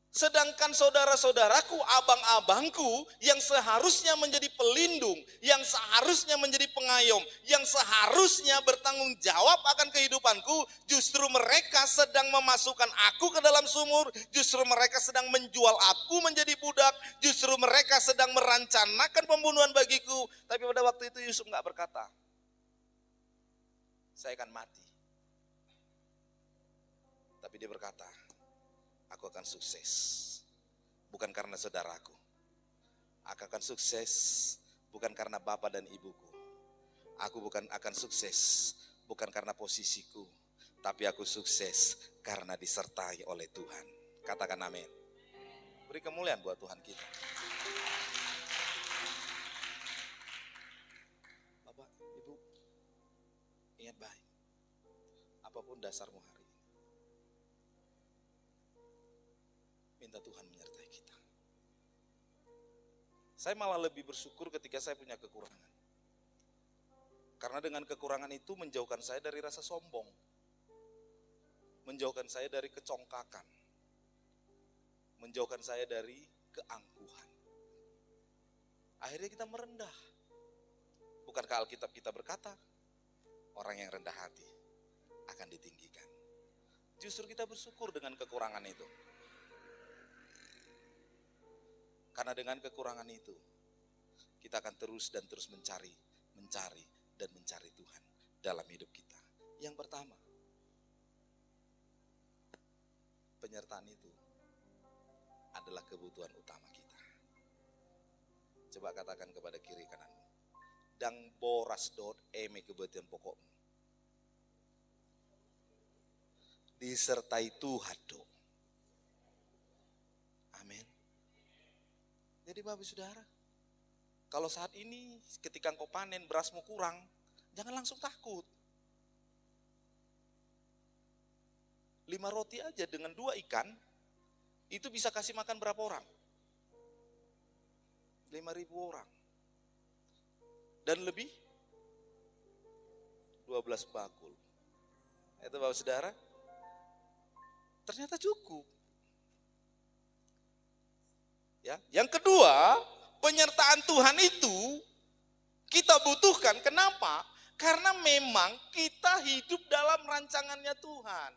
Sedangkan saudara-saudaraku, abang-abangku yang seharusnya menjadi pelindung, yang seharusnya menjadi pengayom, yang seharusnya bertanggung jawab akan kehidupanku, justru mereka sedang memasukkan aku ke dalam sumur, justru mereka sedang menjual aku menjadi budak, justru mereka sedang merancanakan pembunuhan bagiku. Tapi pada waktu itu Yusuf gak berkata, saya akan mati. Tapi dia berkata, aku akan sukses. Bukan karena saudaraku. Aku akan sukses bukan karena bapak dan ibuku. Aku bukan akan sukses bukan karena posisiku. Tapi aku sukses karena disertai oleh Tuhan. Katakan amin. Beri kemuliaan buat Tuhan kita. Bapak, Ibu, ingat baik, apapun dasarmu hari ini, minta Tuhan menyertai kita. Saya malah lebih bersyukur ketika saya punya kekurangan. Karena dengan kekurangan itu menjauhkan saya dari rasa sombong. Menjauhkan saya dari kecongkakan. Menjauhkan saya dari keangkuhan. Akhirnya kita merendah. Bukankah Alkitab kita berkata, orang yang rendah hati akan ditinggikan. Justru kita bersyukur dengan kekurangan itu. Karena dengan kekurangan itu, kita akan terus dan terus mencari Tuhan dalam hidup kita. Yang pertama, penyertaan itu adalah kebutuhan utama kita. Coba katakan kepada kiri kananmu, dang boras dot eme kebutuhan pokokmu. Disertai Tuhan do. Amin. Jadi Bapak Saudara, kalau saat ini ketika engkau panen berasmu kurang, jangan langsung takut. 5 roti aja dengan 2 ikan, itu bisa kasih makan berapa orang? 5.000 orang. dan lebih 12 bakul. Itu Bapak Saudara, ternyata cukup. Ya, yang kedua, penyertaan Tuhan itu kita butuhkan. Kenapa? Karena memang kita hidup dalam rancangannya Tuhan.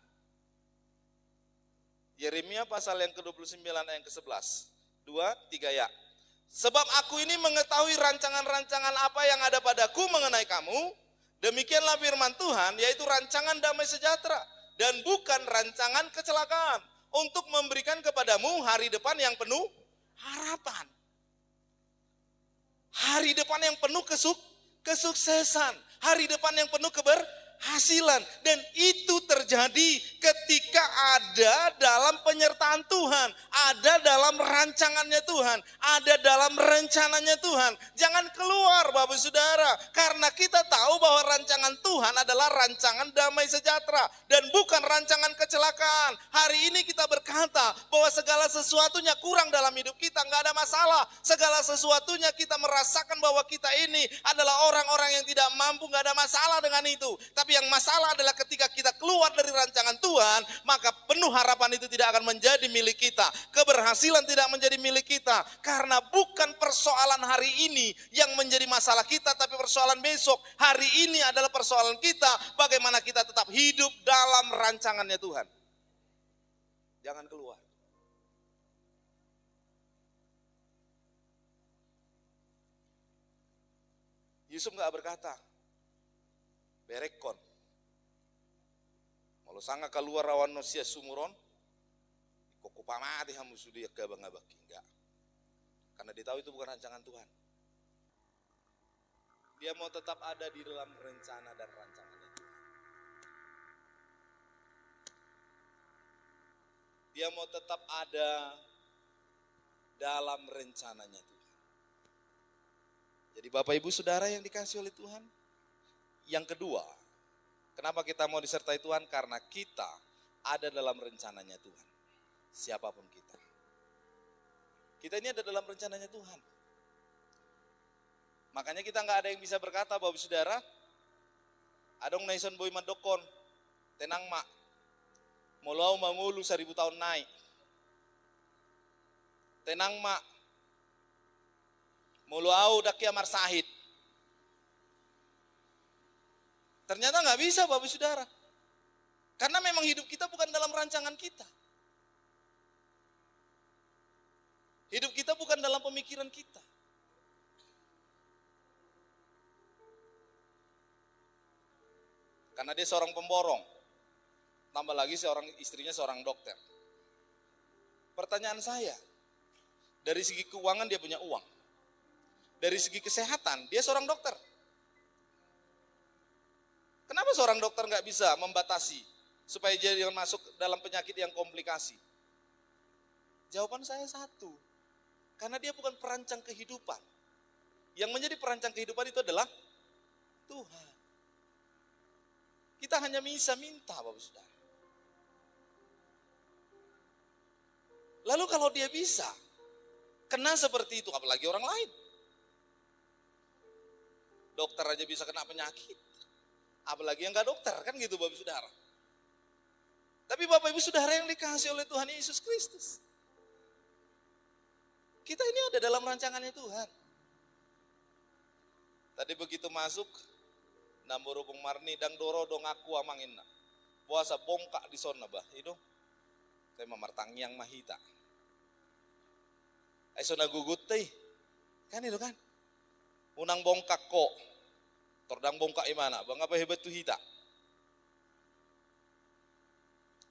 Yeremia pasal yang ke-29 ayat yang ke-11. 2, 3 ya. Sebab aku ini mengetahui rancangan-rancangan apa yang ada padaku mengenai kamu. Demikianlah firman Tuhan, yaitu rancangan damai sejahtera dan bukan rancangan kecelakaan, untuk memberikan kepadamu hari depan yang penuh harapan. Hari depan yang penuh kesuksesan. Hari depan yang penuh keberhasilan. Dan itu terjadi ketika ada dalam penyertaan Tuhan. Ada dalam rancangannya Tuhan. Ada dalam rencananya Tuhan. Jangan keluar Bapak Saudara. Karena kita tahu bahwa rancangan Tuhan adalah rancangan damai sejahtera. Dan bukan rancangan kecelakaan. Hari ini kita berkata bahwa segala sesuatunya kurang dalam hidup kita. Nggak ada masalah. Segala sesuatunya kita merasakan bahwa kita ini adalah orang-orang yang tidak mampu. Nggak ada masalah dengan itu. Tapi yang masalah adalah ketika kita keluar dari rancangan Tuhan, maka penuh harapan itu tidak akan menjadi milik kita. Keberhasilan tidak menjadi milik kita. Karena bukan persoalan hari ini yang menjadi masalah kita, tapi persoalan besok. Hari ini adalah persoalan kita, bagaimana kita tetap hidup dalam rancangannya Tuhan. Jangan keluar. Yusuf gak berkata, berekon. Kalau sanga keluar rawan nosia sumuron, koko pamati hamu sudia kabang-abaki. Enggak. Karena dia tahu itu bukan rancangan Tuhan. Dia mau tetap ada di dalam rencana dan rancangannya Tuhan. Dia mau tetap ada dalam rencananya Tuhan. Jadi Bapak Ibu Saudara yang dikasihi oleh Tuhan, yang kedua, kenapa kita mau disertai Tuhan? Karena kita ada dalam rencananya Tuhan. Siapapun kita. Kita ini ada dalam rencananya Tuhan. Makanya kita nggak ada yang bisa berkata, Bapak Saudara, adong naison boy madokon, tenang mak, mulau mangulu 1000 tahun naik. Tenang mak, mulau dakia marsahid. Ternyata nggak bisa Bapak Saudara. Karena memang hidup kita bukan dalam rancangan kita. Hidup kita bukan dalam pemikiran kita. Karena dia seorang pemborong. Tambah lagi istrinya seorang dokter. Pertanyaan saya, dari segi keuangan dia punya uang. Dari segi kesehatan, dia seorang dokter. Kenapa seorang dokter nggak bisa membatasi supaya dia jangan masuk dalam penyakit yang komplikasi? Jawaban saya satu, karena dia bukan perancang kehidupan. Yang menjadi perancang kehidupan itu adalah Tuhan. Kita hanya bisa minta Bapak Saudara. Lalu kalau dia bisa, kena seperti itu, apalagi orang lain. Dokter aja bisa kena penyakit. Apalagi yang gak dokter, kan gitu Bapak Saudara. Tapi Bapak Ibu Saudara yang dikasihi oleh Tuhan Yesus Kristus. Kita ini ada dalam rancangannya Tuhan. Tadi begitu masuk, namboro pong marni dang doro dong aku amangin na. Puasa bongkak di sona bah, itu. Saya mamartang yang mahita. Ay sona gugut teh. Kan itu kan. Unang bongkak kok. Tordang bongkak imana, bang apa hebat tuh hita.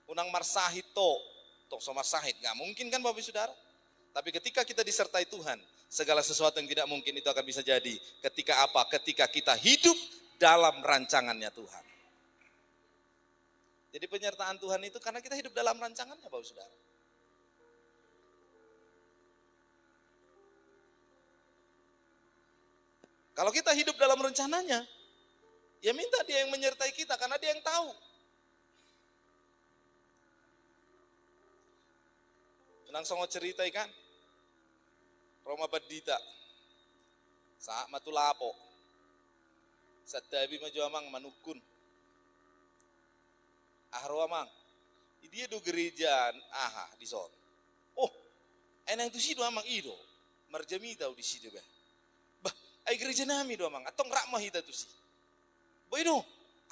Unang marsahit tok so marsahit, nggak mungkin kan Bapak Saudara. Tapi ketika kita disertai Tuhan, segala sesuatu yang tidak mungkin itu akan bisa jadi. Ketika apa? Ketika kita hidup dalam rancangannya Tuhan. Jadi penyertaan Tuhan itu karena kita hidup dalam rancangannya Bapak Saudara. Kalau kita hidup dalam rencananya, ya minta dia yang menyertai kita karena dia yang tahu. Nang songo cerita ikan, Roma Badita, saat matulapo, Satabi maju amang manukun. Ahro amang. Dia do gereja aha di son. Oh, enang tu si do amang ido. Marjami tau di situ bah. Bah, ai gereja nami do amang. Atong rakmah hita tu si. Boy do.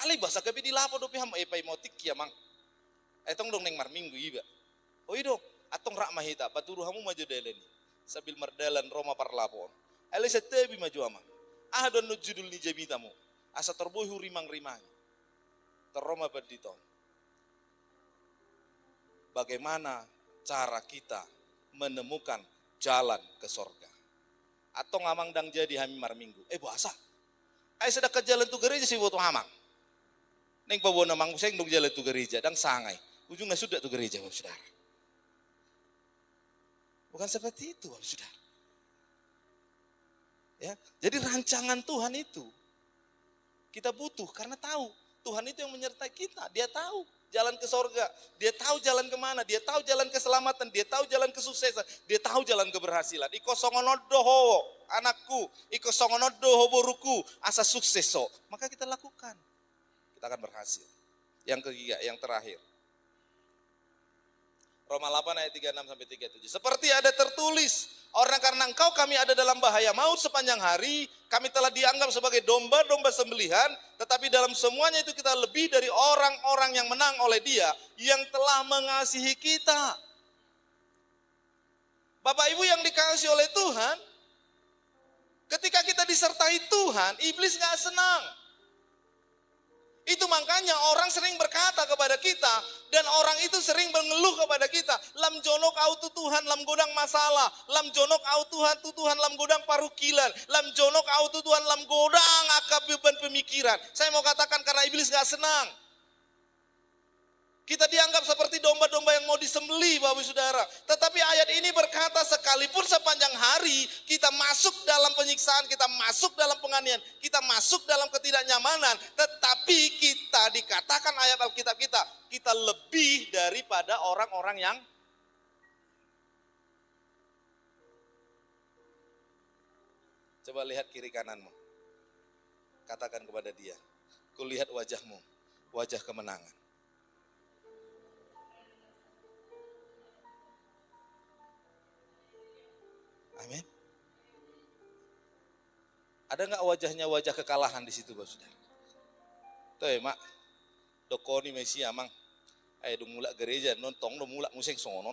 Alai bahasa kabe di lapo do piham pai motik ya mang. Etong dong neng marminggu iba. Oh ido, atong rakmah hita paturu hamu maju deleni. Sabil mardalan Roma parlapon. Alai satabi maju amang. Ah don no judul ni jamitamu. Asa terbohu rimang-rimang. Terroma berdito. Bagaimana cara kita menemukan jalan ke sorga? Atau ngamang dang jadi hami marminggu. Bahasa. Ay sedek ke jalan tu gereja si butuh hamang. Neng bawa namang useng dong jalan tu gereja. Dang sangai. Ujungnya sudah tu gereja Bapak Saudara. Bukan seperti itu Bapak Saudara. Ya, jadi rancangan Tuhan itu kita butuh karena tahu Tuhan itu yang menyertai kita. Dia tahu jalan ke sorga, dia tahu jalan kemana, dia tahu jalan keselamatan, dia tahu jalan kesuksesan, dia tahu jalan keberhasilan. Iko songonodoho anakku, iko songonodoho boruku, asa sukseso. Maka kita lakukan, kita akan berhasil. Yang ketiga, yang terakhir. Roma 8 ayat 36 sampai 37. Seperti ada tertulis, orang karena engkau kami ada dalam bahaya maut sepanjang hari, kami telah dianggap sebagai domba-domba sembelihan, tetapi dalam semuanya itu kita lebih dari orang-orang yang menang oleh Dia yang telah mengasihi kita. Bapak Ibu yang dikasihi oleh Tuhan, ketika kita disertai Tuhan, iblis gak senang. Itu makanya orang sering berkata kepada kita, dan orang itu sering mengeluh kepada kita, lam jonok au tu Tuhan lam godang masalah, lam jonok au Tuhan tu Tuhan lam godang parukilan, lam jonok au tu Tuhan lam godang akab beban pemikiran. Saya mau katakan karena iblis gak senang. Kita dianggap seperti domba-domba yang mau disembelih Bapak Saudara. Tetapi ayat ini berkata sekalipun sepanjang hari kita masuk dalam penyiksaan, kita masuk dalam penganiayaan, kita masuk dalam ketidaknyamanan. Tetapi kita dikatakan ayat Alkitab kita lebih daripada orang-orang yang coba lihat kiri kananmu. Katakan kepada dia, kulihat wajahmu, wajah kemenangan. Amin. Ada nggak wajahnya wajah kekalahan di situ Bapak Saudara? Tuh mak, dokoni Mesia mang, dong mulak gereja nontong dong mulak museng sonon.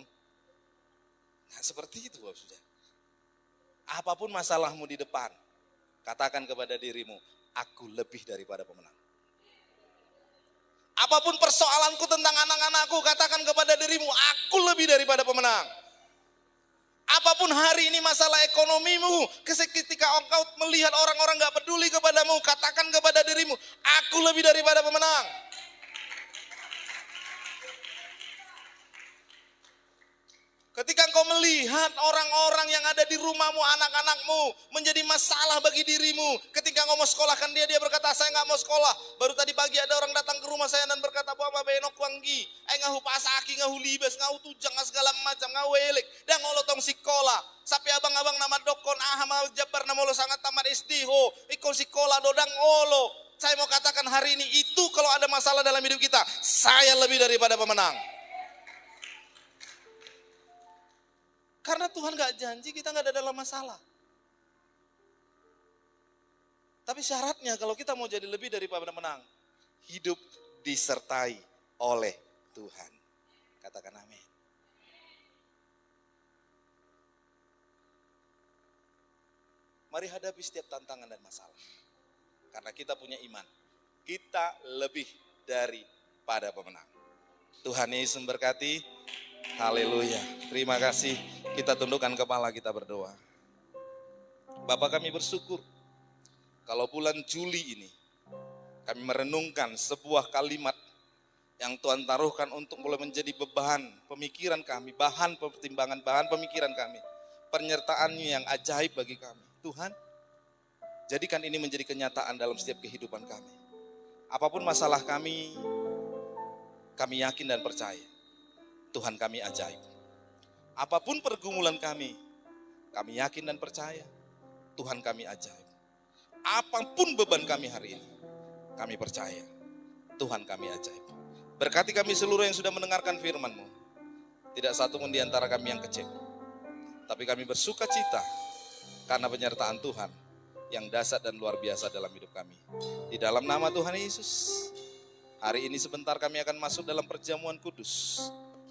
Nah seperti itu Bapak Saudara. Apapun masalahmu di depan, katakan kepada dirimu, aku lebih daripada pemenang. Apapun persoalanku tentang anak-anakku, katakan kepada dirimu, aku lebih daripada pemenang. Apapun hari ini masalah ekonomimu, ketika engkau melihat orang-orang gak peduli kepadamu, katakan kepada dirimu, aku lebih daripada pemenang. Ketika engkau melihat orang-orang yang ada di rumahmu, anak-anakmu menjadi masalah bagi dirimu. Ketika engkau mau sekolahkan dia berkata, saya gak mau sekolah. Baru tadi pagi ada orang datang ke rumah saya dan berkata, Bapak benok wanggi. Ngahu pasaki, ngahu libes, ngahu tujang, segala macam, ngahu elek. Dan ngolotong sekolah. Sampai abang-abang nama dokon, mau jabar nama lo sangat tamat SD ho. Ikon sekolah dodang olo. Saya mau katakan hari ini itu kalau ada masalah dalam hidup kita, saya lebih daripada pemenang. Karena Tuhan gak janji kita gak ada dalam masalah. Tapi syaratnya kalau kita mau jadi lebih daripada menang, hidup disertai oleh Tuhan. Katakan amin. Mari hadapi setiap tantangan dan masalah. Karena kita punya iman. Kita lebih daripada pemenang. Tuhan Yesus memberkati. Haleluya. Terima kasih. Kita tundukkan kepala, kita berdoa. Bapak kami bersyukur kalau bulan Juli ini kami merenungkan sebuah kalimat yang Tuhan taruhkan untuk mulai menjadi beban pemikiran kami, bahan pertimbangan, bahan pemikiran kami. Penyertaan-Mu yang ajaib bagi kami. Tuhan, jadikan ini menjadi kenyataan dalam setiap kehidupan kami. Apapun masalah kami yakin dan percaya Tuhan kami ajaib. Apapun pergumulan kami yakin dan percaya Tuhan kami ajaib. Apapun beban kami hari ini, Kami percaya Tuhan kami ajaib. Berkati kami seluruh yang sudah mendengarkan firman-Mu. Tidak satu pun di antara kami yang kecewa. Tapi kami bersuka cita karena penyertaan Tuhan yang dahsyat dan luar biasa dalam hidup kami. Di dalam nama Tuhan Yesus, hari ini sebentar kami akan masuk dalam perjamuan kudus.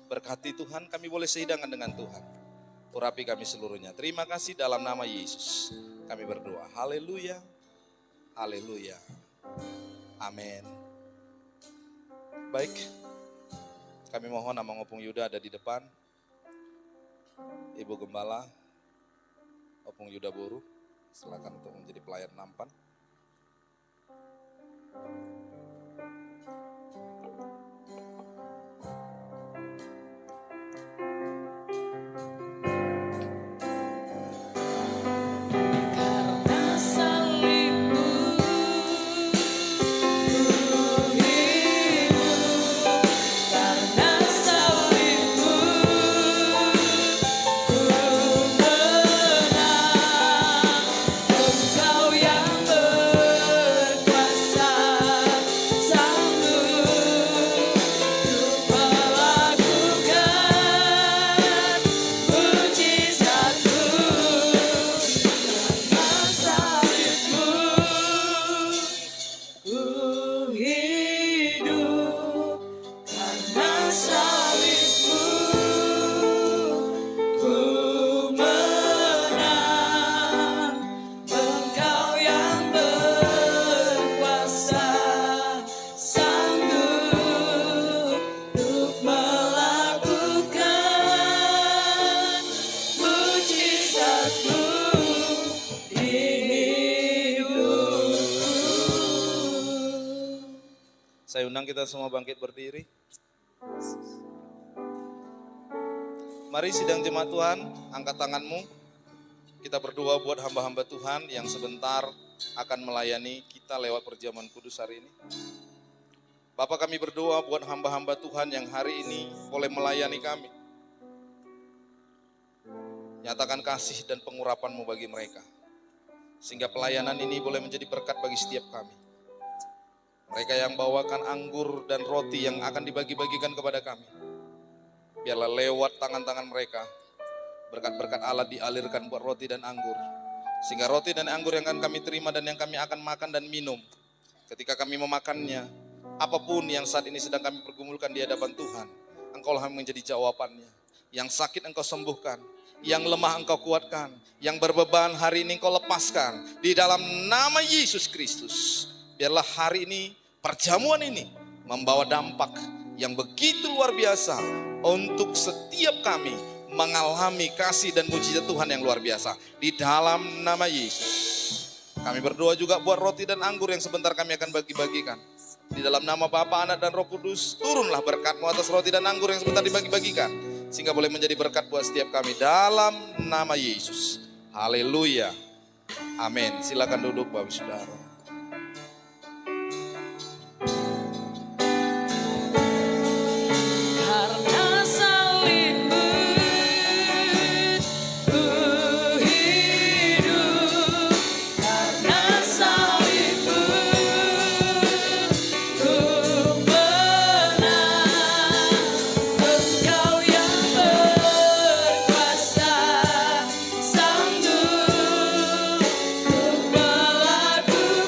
Berkati Tuhan, kami boleh sehidangan dengan Tuhan. Urapi kami seluruhnya. Terima kasih dalam nama Yesus. Kami berdoa. Haleluya. Haleluya. Amin. Baik. Kami mohon Amang Opung Yuda ada di depan. Ibu Gembala, Opung Yuda Boru, silakan untuk menjadi pelayan nampan. Karena salibmu ku hidup, karena salibmu ku menang. Engkau yang berkuasa sanggup untuk melakukan mujizat-Mu. Karena salibmu ku hidup, karena salibmu ku menang. Engkau yang berkuasa sanggup untuk melakukan mujizat-Mu di hidupku. Saya undang kita semua bangkit berdiri. Mari sidang jemaat Tuhan, angkat tanganmu. Kita berdoa buat hamba-hamba Tuhan yang sebentar akan melayani kita lewat perjamuan kudus hari ini. Bapak, kami berdoa buat hamba-hamba Tuhan yang hari ini boleh melayani kami. Nyatakan kasih dan pengurapan-Mu bagi mereka. Sehingga pelayanan ini boleh menjadi berkat bagi setiap kami. Mereka yang bawakan anggur dan roti yang akan dibagi-bagikan kepada kami. Biarlah lewat tangan-tangan mereka, berkat-berkat Allah dialirkan buat roti dan anggur. Sehingga roti dan anggur yang akan kami terima dan yang kami akan makan dan minum, ketika kami memakannya, apapun yang saat ini sedang kami pergumulkan di hadapan Tuhan, Engkaulah yang menjadi jawabannya. Yang sakit Engkau sembuhkan, yang lemah Engkau kuatkan, yang berbeban hari ini Engkau lepaskan. Di dalam nama Yesus Kristus, biarlah hari ini, perjamuan ini membawa dampak yang begitu luar biasa untuk setiap kami mengalami kasih dan mujizat Tuhan yang luar biasa. Di dalam nama Yesus. Kami berdoa juga buat roti dan anggur yang sebentar kami akan bagi-bagikan. Di dalam nama Bapa, Anak, dan Roh Kudus, turunlah berkat-Mu atas roti dan anggur yang sebentar dibagi-bagikan. Sehingga boleh menjadi berkat buat setiap kami. Dalam nama Yesus. Haleluya. Amin. Silakan duduk Bapak Saudara. Karena salibmu ku hidup, karena salibmu ku menang. Engkau yang berkuasa sanggup untuk melakukan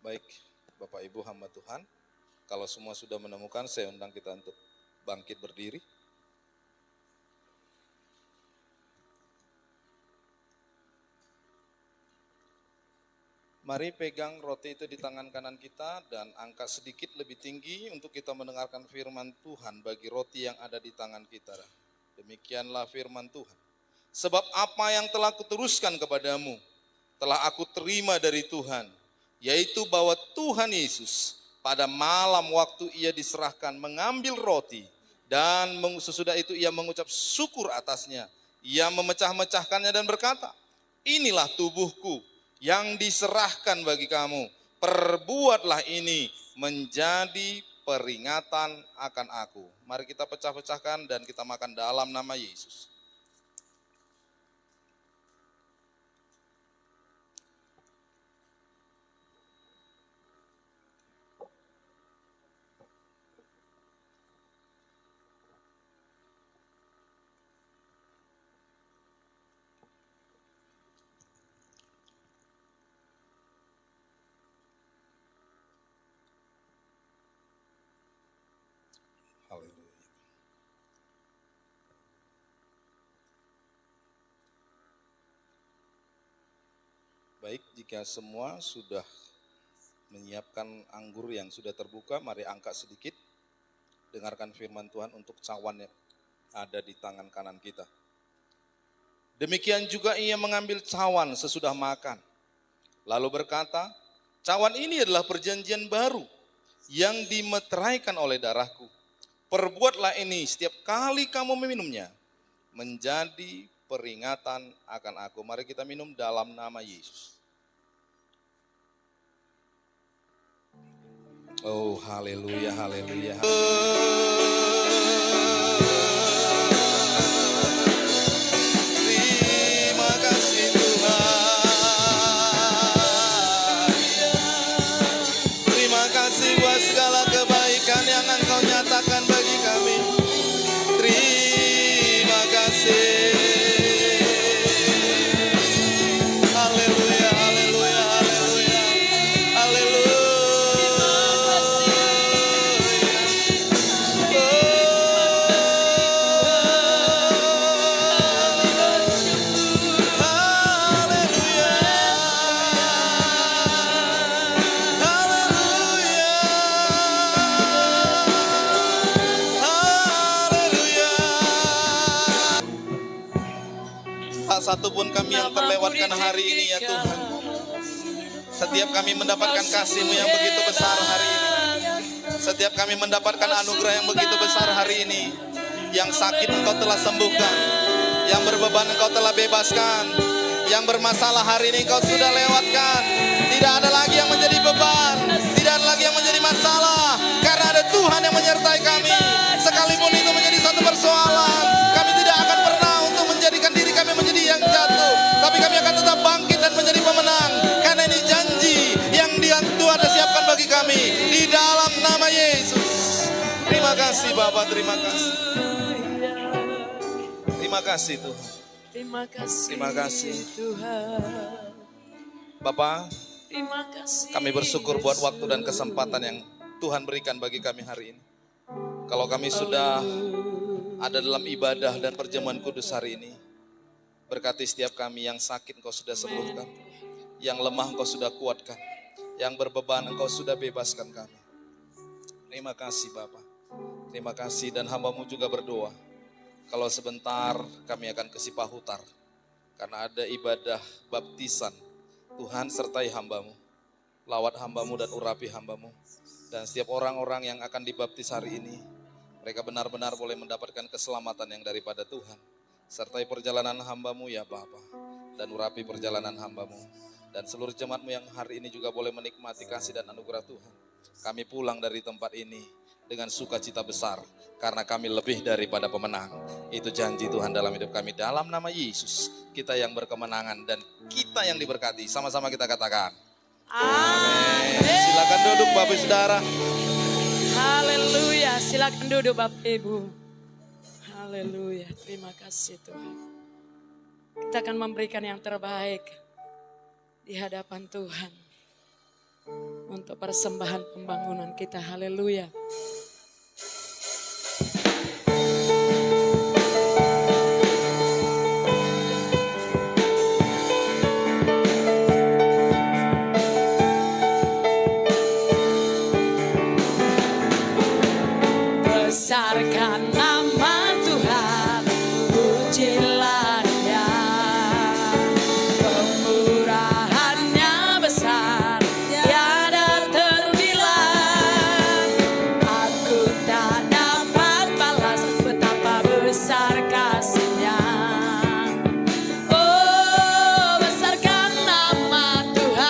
Baik, Bapak Ibu hamba Tuhan, kalau semua sudah menemukan, saya undang kita untuk bangkit berdiri. Mari pegang roti itu di tangan kanan kita dan angkat sedikit lebih tinggi untuk kita mendengarkan firman Tuhan bagi roti yang ada di tangan kita. Demikianlah firman Tuhan. Sebab apa yang telah kuteruskan kepadamu, telah aku terima dari Tuhan, yaitu bahwa Tuhan Yesus pada malam waktu ia diserahkan mengambil roti dan sesudah itu ia mengucap syukur atasnya. Ia memecah-mecahkannya dan berkata, inilah tubuhku yang diserahkan bagi kamu. Perbuatlah ini menjadi peringatan akan aku. Mari kita pecah-pecahkan dan kita makan dalam nama Yesus. Haleluya. Baik, jika semua sudah menyiapkan anggur yang sudah terbuka, mari angkat sedikit. Dengarkan firman Tuhan untuk cawan yang ada di tangan kanan kita. Demikian juga ia mengambil cawan sesudah makan. Lalu berkata, cawan ini adalah perjanjian baru yang dimeteraikan oleh darahku. Perbuatlah ini setiap kali kamu meminumnya menjadi peringatan akan aku. Mari kita minum dalam nama Yesus. Oh, haleluya, haleluya. Terima kasih Tuhan. Terima kasih buat segala kebaikan yang Engkau nyatakan bagi kami. Terima kasih. Haleluya, haleluya, haleluya. Haleluya. Satupun kami yang terlewatkan hari ini ya Tuhan. Setiap kami mendapatkan kasih-Mu yang begitu besar hari ini. Setiap kami mendapatkan anugerah yang begitu besar hari ini. Yang sakit Engkau telah sembuhkan. Yang berbeban Engkau telah bebaskan. Yang bermasalah hari ini Engkau sudah lewatkan. Tidak ada lagi yang menjadi beban. Tidak ada lagi yang menjadi masalah. Karena ada Tuhan yang menyertai kami. Sekalipun itu menjadi satu persoalan, kami tidak akan pernah untuk menjadikan diri kami menjadi yang jatuh. Tapi kami akan tetap bangkit dan menjadi pemenang. Karena ini janji yang Tuhan ada siapkan bagi kami. Di dalam nama Yesus. Terima kasih Bapak, terima kasih. Terima kasih Tuhan. Terima kasih, Terima kasih. Tuhan. Bapak, Terima kasih. kami bersyukur buat waktu dan kesempatan yang Tuhan berikan bagi kami hari ini. Kalau kami sudah ada dalam ibadah dan perjamuan kudus hari ini, berkati setiap kami. Yang sakit Engkau sudah sembuhkan, yang lemah Engkau sudah kuatkan, yang berbeban Engkau sudah bebaskan kami. Terima kasih Bapak. Terima kasih, dan hamba-Mu juga berdoa. Kalau sebentar kami akan ke Sipahutar, karena ada ibadah baptisan. Tuhan sertai hamba-Mu, lawat hamba-Mu dan urapi hamba-Mu. Dan setiap orang-orang yang akan dibaptis hari ini, mereka benar-benar boleh mendapatkan keselamatan yang daripada Tuhan. Sertai perjalanan hamba-Mu ya Bapa, dan urapi perjalanan hamba-Mu. Dan seluruh jemaat-Mu yang hari ini juga boleh menikmati kasih dan anugerah Tuhan. Kami pulang dari tempat ini dengan sukacita besar, karena kami lebih daripada pemenang. Itu janji Tuhan dalam hidup kami. Dalam nama Yesus, kita yang berkemenangan dan kita yang diberkati. Sama-sama kita katakan, amin. Silakan duduk Bapak Saudara. Haleluya, silakan duduk Bapak Ibu. Haleluya, terima kasih Tuhan. Kita akan memberikan yang terbaik di hadapan Tuhan. untuk persembahan pembangunan kita. Haleluya. Besarkan nama Tuhan, pujilah Dia. Kemurahannya besar, tiada terbilang. Aku tak dapat balas betapa besar kasih-Nya. Oh, besarkan nama Tuhan.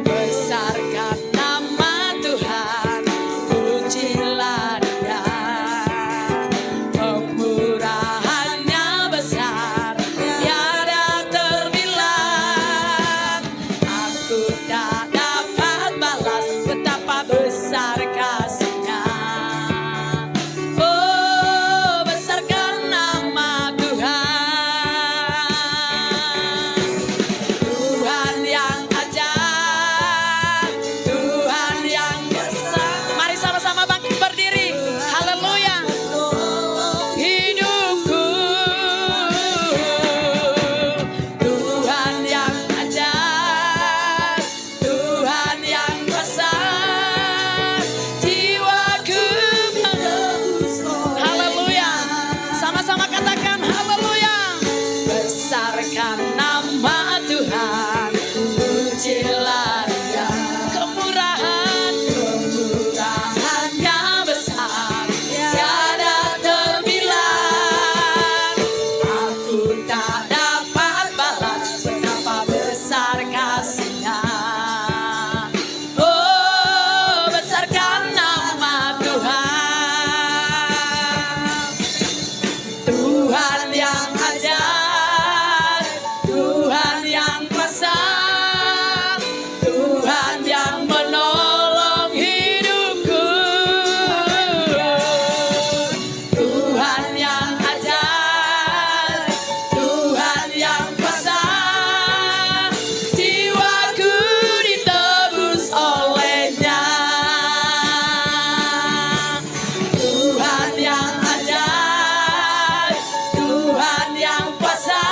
Besarkan nama Tuhan, pujilah Dia. Kemurahannya besar, tiada terbilang. Aku tak dapat balas betapa besar kasih-Nya. Oh, besarkan nama Tuhan. Tuhan yang ajaib, Tuhan yang besar. Mari sama-sama bangkit berdiri. Haleluya. Hidupku, Tuhan yang ajaib, Tuhan yang besar. Jiwaku menebus. Haleluya. Sama-sama katakan haleluya. Besarkan nama Tuhan, pujilah Dia. Kemurahannya besar, tiada terbilang. Aku tak dapat balas betapa besar kasih-Nya. Oh, besarkan nama Tuhan. Tuhan yang ajaib, Tuhan yang kuasa, Tuhan yang menolong hidupku. Tuhan yang ajaib, Tuhan yang kuasa, jiwaku ditebus oleh-Nya. Tuhan yang ajaib, Tuhan yang kuasa,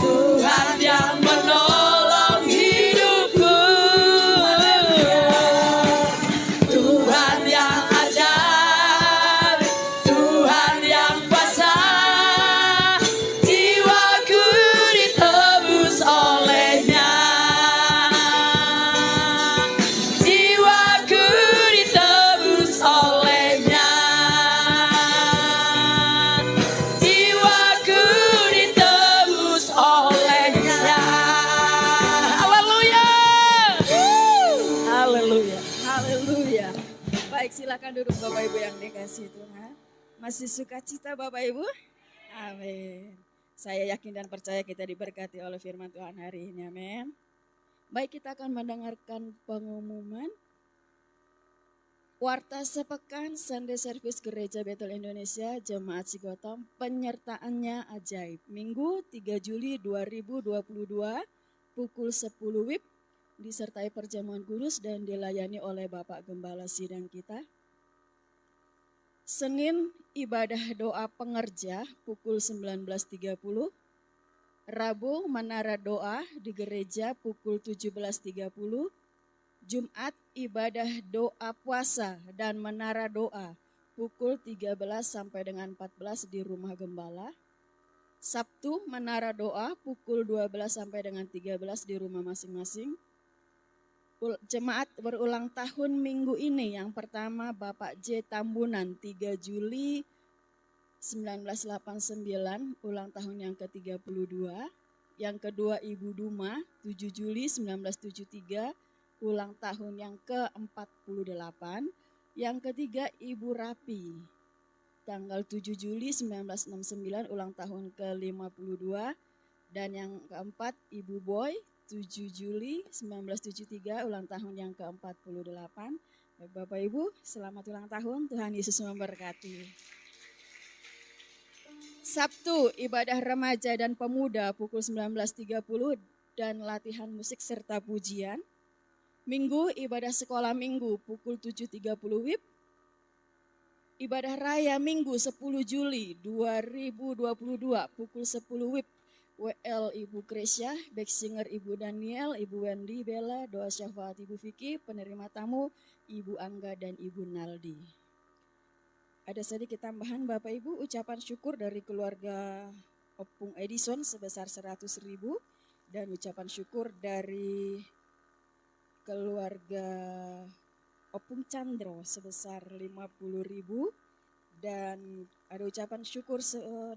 Tuhan yang menolong hidupku. Tuhan yang ajaib, Tuhan yang kuasa, jiwaku ditebus oleh-Nya. Jiwaku ditebus oleh-Nya. Jiwaku ditebus oleh-Nya. Haleluya. Haleluya. Haleluya. Baik, silakan duduk Bapak Ibu yang dikasihi Tuhan. Masih sukacita Bapak Ibu? Amin. Saya yakin dan percaya kita diberkati oleh firman Tuhan hari ini. Amin. Baik, kita akan mendengarkan pengumuman Warta Sepekan Sunday Service Gereja Betel Indonesia Jemaat Sigotom, penyertaannya ajaib. Minggu 3 Juli 2022 pukul 10 WIB, disertai perjamuan kudus dan dilayani oleh Bapak Gembala Sidang kita. Senin ibadah doa pengerja pukul 19.30. Rabu menara doa di gereja pukul 17.30. Jumat ibadah doa puasa dan menara doa pukul 13 sampai dengan 14 di rumah gembala. Sabtu menara doa pukul 12 sampai dengan 13 di rumah masing-masing. Jemaat berulang tahun minggu ini, yang pertama Bapak J Tambunan 3 Juli 1989, ulang tahun yang ke-32. Yang kedua Ibu Duma 7 Juli 1973, ulang tahun yang ke-48. Yang ketiga Ibu Rapi tanggal 7 Juli 1969, ulang tahun ke-52. Dan yang keempat Ibu Boy 7 Juli 1973, ulang tahun yang ke-48. Bapak Ibu, selamat ulang tahun, Tuhan Yesus memberkati. Sabtu ibadah remaja dan pemuda pukul 19.30 dan latihan musik serta pujian. Minggu ibadah sekolah minggu pukul 7.30 WIB. Ibadah raya minggu 10 Juli 2022 pukul 10 WIB. WL Ibu Kresya, back singer Ibu Daniel, Ibu Wendy, Bella, doa syafaat Ibu Vicky, penerima tamu Ibu Angga dan Ibu Naldi. Ada sedikit tambahan Bapak Ibu, ucapan syukur dari keluarga Opung Edison sebesar 100.000 dan ucapan syukur dari keluarga Opung Chandro sebesar 50.000 dan ada ucapan syukur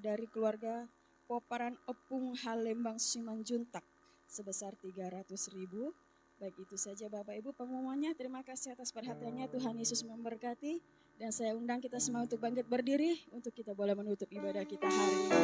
dari keluarga Poparan Opung Halembang Simanjuntak sebesar 300.000. Baik, itu saja Bapak Ibu pengumumannya. Terima kasih atas perhatiannya. Tuhan Yesus memberkati. Dan saya undang kita semua untuk bangkit berdiri untuk kita boleh menutup ibadah kita hari ini.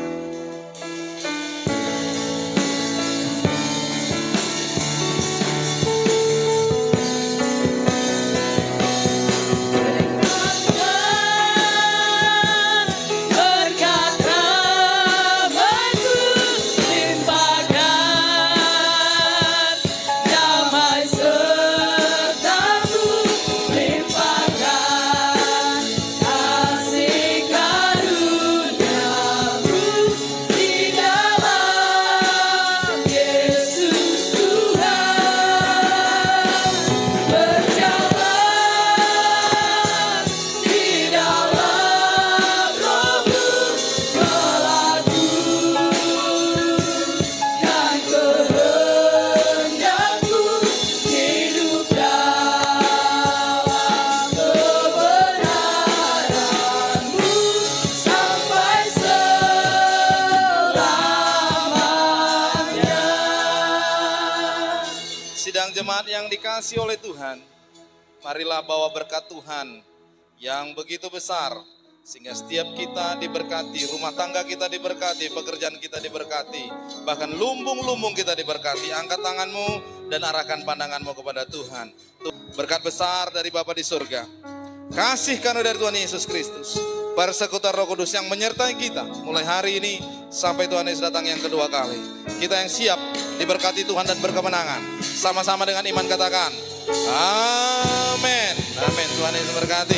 Sidang jemaat yang dikasihi oleh Tuhan, marilah bawa berkat Tuhan yang begitu besar, sehingga setiap kita diberkati, rumah tangga kita diberkati, pekerjaan kita diberkati, bahkan lumbung-lumbung kita diberkati. Angkat tanganmu dan arahkan pandanganmu kepada Tuhan. Berkat besar dari Bapa di surga, kasih karunia dari Tuhan Yesus Kristus, persekutuan Roh Kudus yang menyertai kita mulai hari ini sampai Tuhan Yesus datang yang kedua kali. Kita yang siap diberkati Tuhan dan berkemenangan. Sama-sama dengan iman katakan, amin. Amin. Tuhan Yesus berkati.